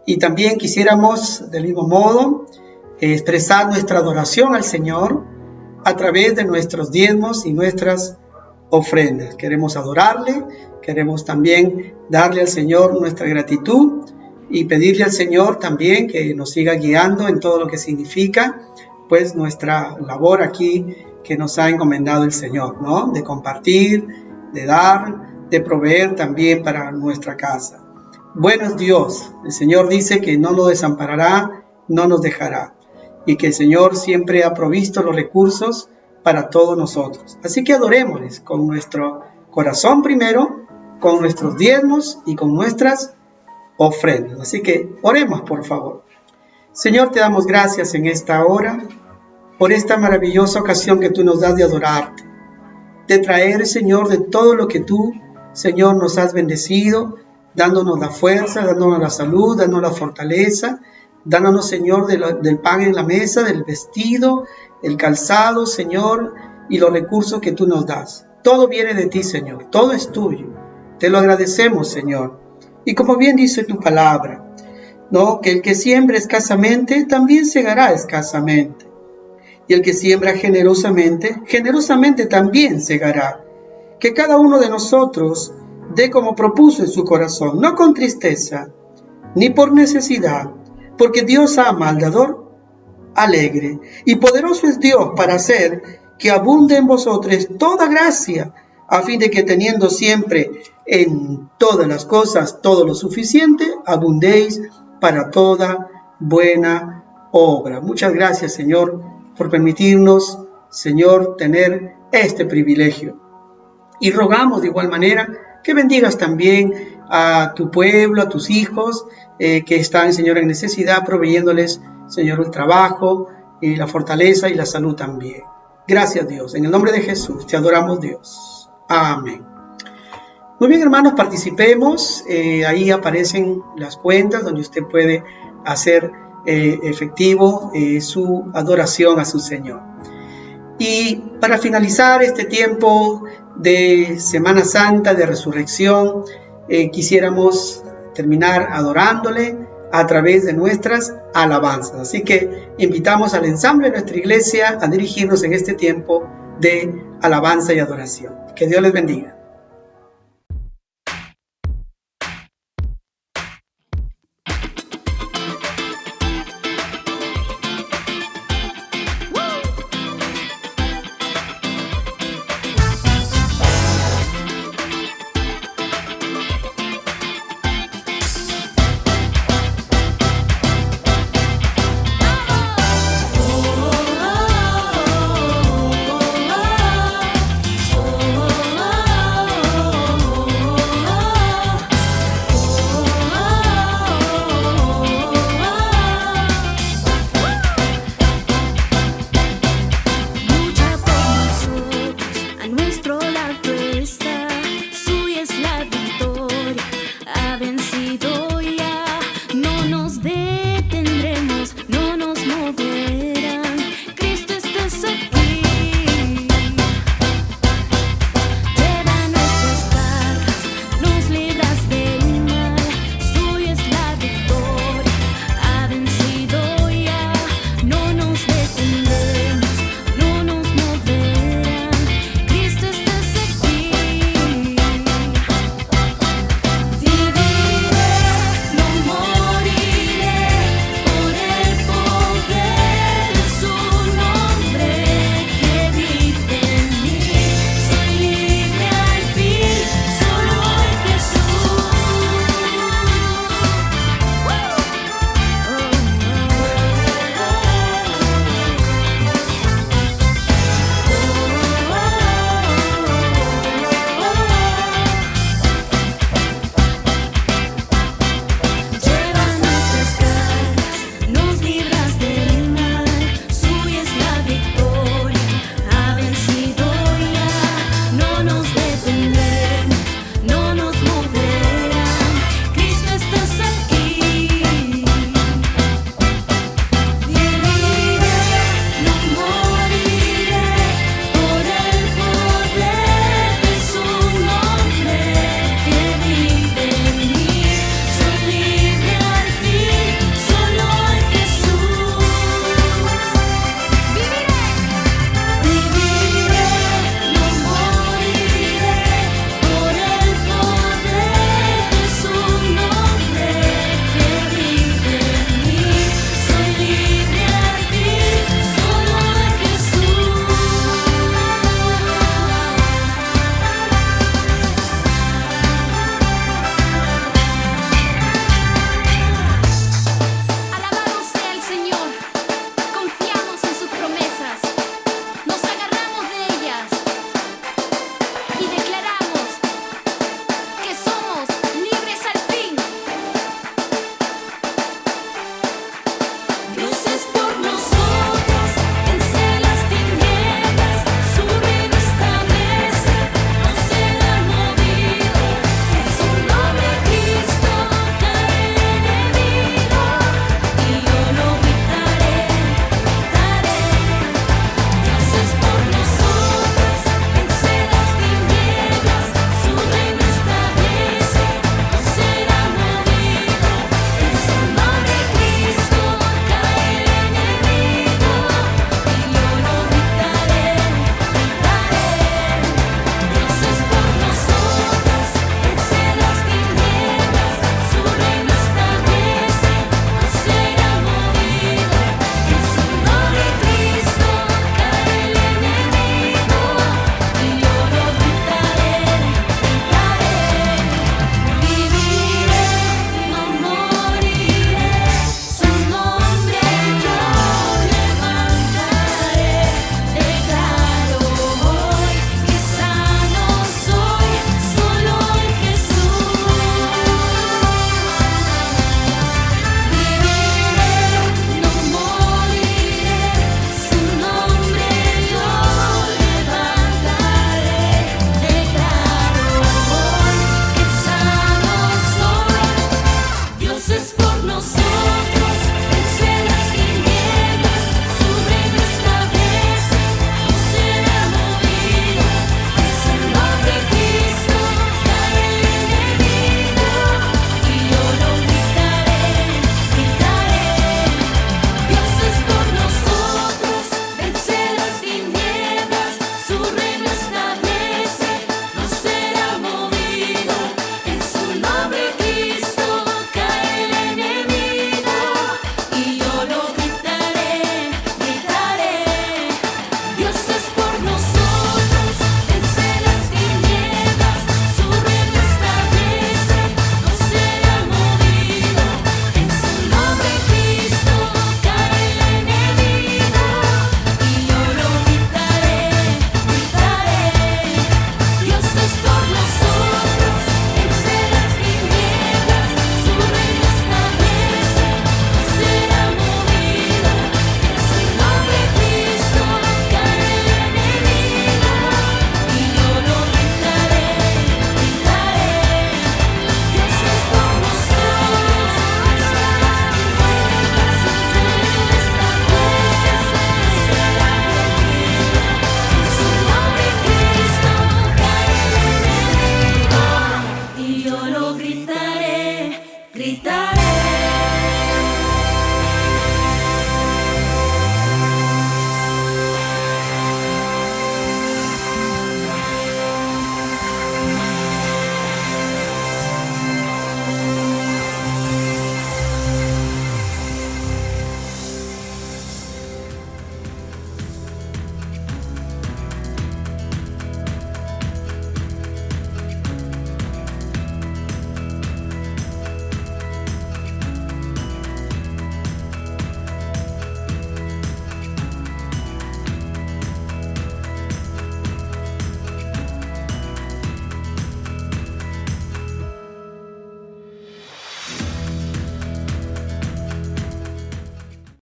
Y también quisiéramos, del mismo modo, expresar nuestra adoración al Señor a través de nuestros diezmos y nuestras ofrendas. Queremos adorarle, queremos también darle al Señor nuestra gratitud y pedirle al Señor también que nos siga guiando en todo lo que significa pues nuestra labor aquí que nos ha encomendado el Señor, ¿no? De compartir, de dar, de proveer también para nuestra casa. Bueno es Dios. El Señor dice que no nos desamparará, no nos dejará, y que el Señor siempre ha provisto los recursos para todos nosotros. Así que adorémosles con nuestro corazón primero, con nuestros diezmos y con nuestras ofrendas. Así que oremos, por favor. Señor, te damos gracias en esta hora por esta maravillosa ocasión que tú nos das de adorarte, de traer, Señor, de todo lo que tú, Señor, nos has bendecido, dándonos la fuerza, dándonos la salud, dándonos la fortaleza, dándonos, Señor, del pan en la mesa, del vestido, el calzado, Señor, y los recursos que tú nos das. Todo viene de ti, Señor, todo es tuyo. Te lo agradecemos, Señor. Y como bien dice tu palabra, ¿no? Que el que siembra escasamente, también segará escasamente. Y el que siembra generosamente, generosamente también segará. Que cada uno de nosotros dé como propuso en su corazón, no con tristeza, ni por necesidad, porque Dios ama al dador alegre, y poderoso es Dios para hacer que abunde en vosotros toda gracia, a fin de que teniendo siempre en todas las cosas todo lo suficiente, abundéis para toda buena obra. Muchas gracias, Señor, por permitirnos, Señor, tener este privilegio. Y rogamos de igual manera que bendigas también a tu pueblo, a tus hijos que están, Señor, en necesidad, proveyéndoles, Señor, el trabajo y la fortaleza y la salud también. Gracias, Dios. En el nombre de Jesús te adoramos, Dios. Amén. Muy bien, hermanos, participemos. Ahí aparecen las cuentas donde usted puede hacer efectivo su adoración a su Señor. Y para finalizar este tiempo de Semana Santa, de Resurrección, quisiéramos terminar adorándole a través de nuestras alabanzas. Así que invitamos al ensamble de nuestra iglesia a dirigirnos en este tiempo de alabanza y adoración. Que Dios les bendiga.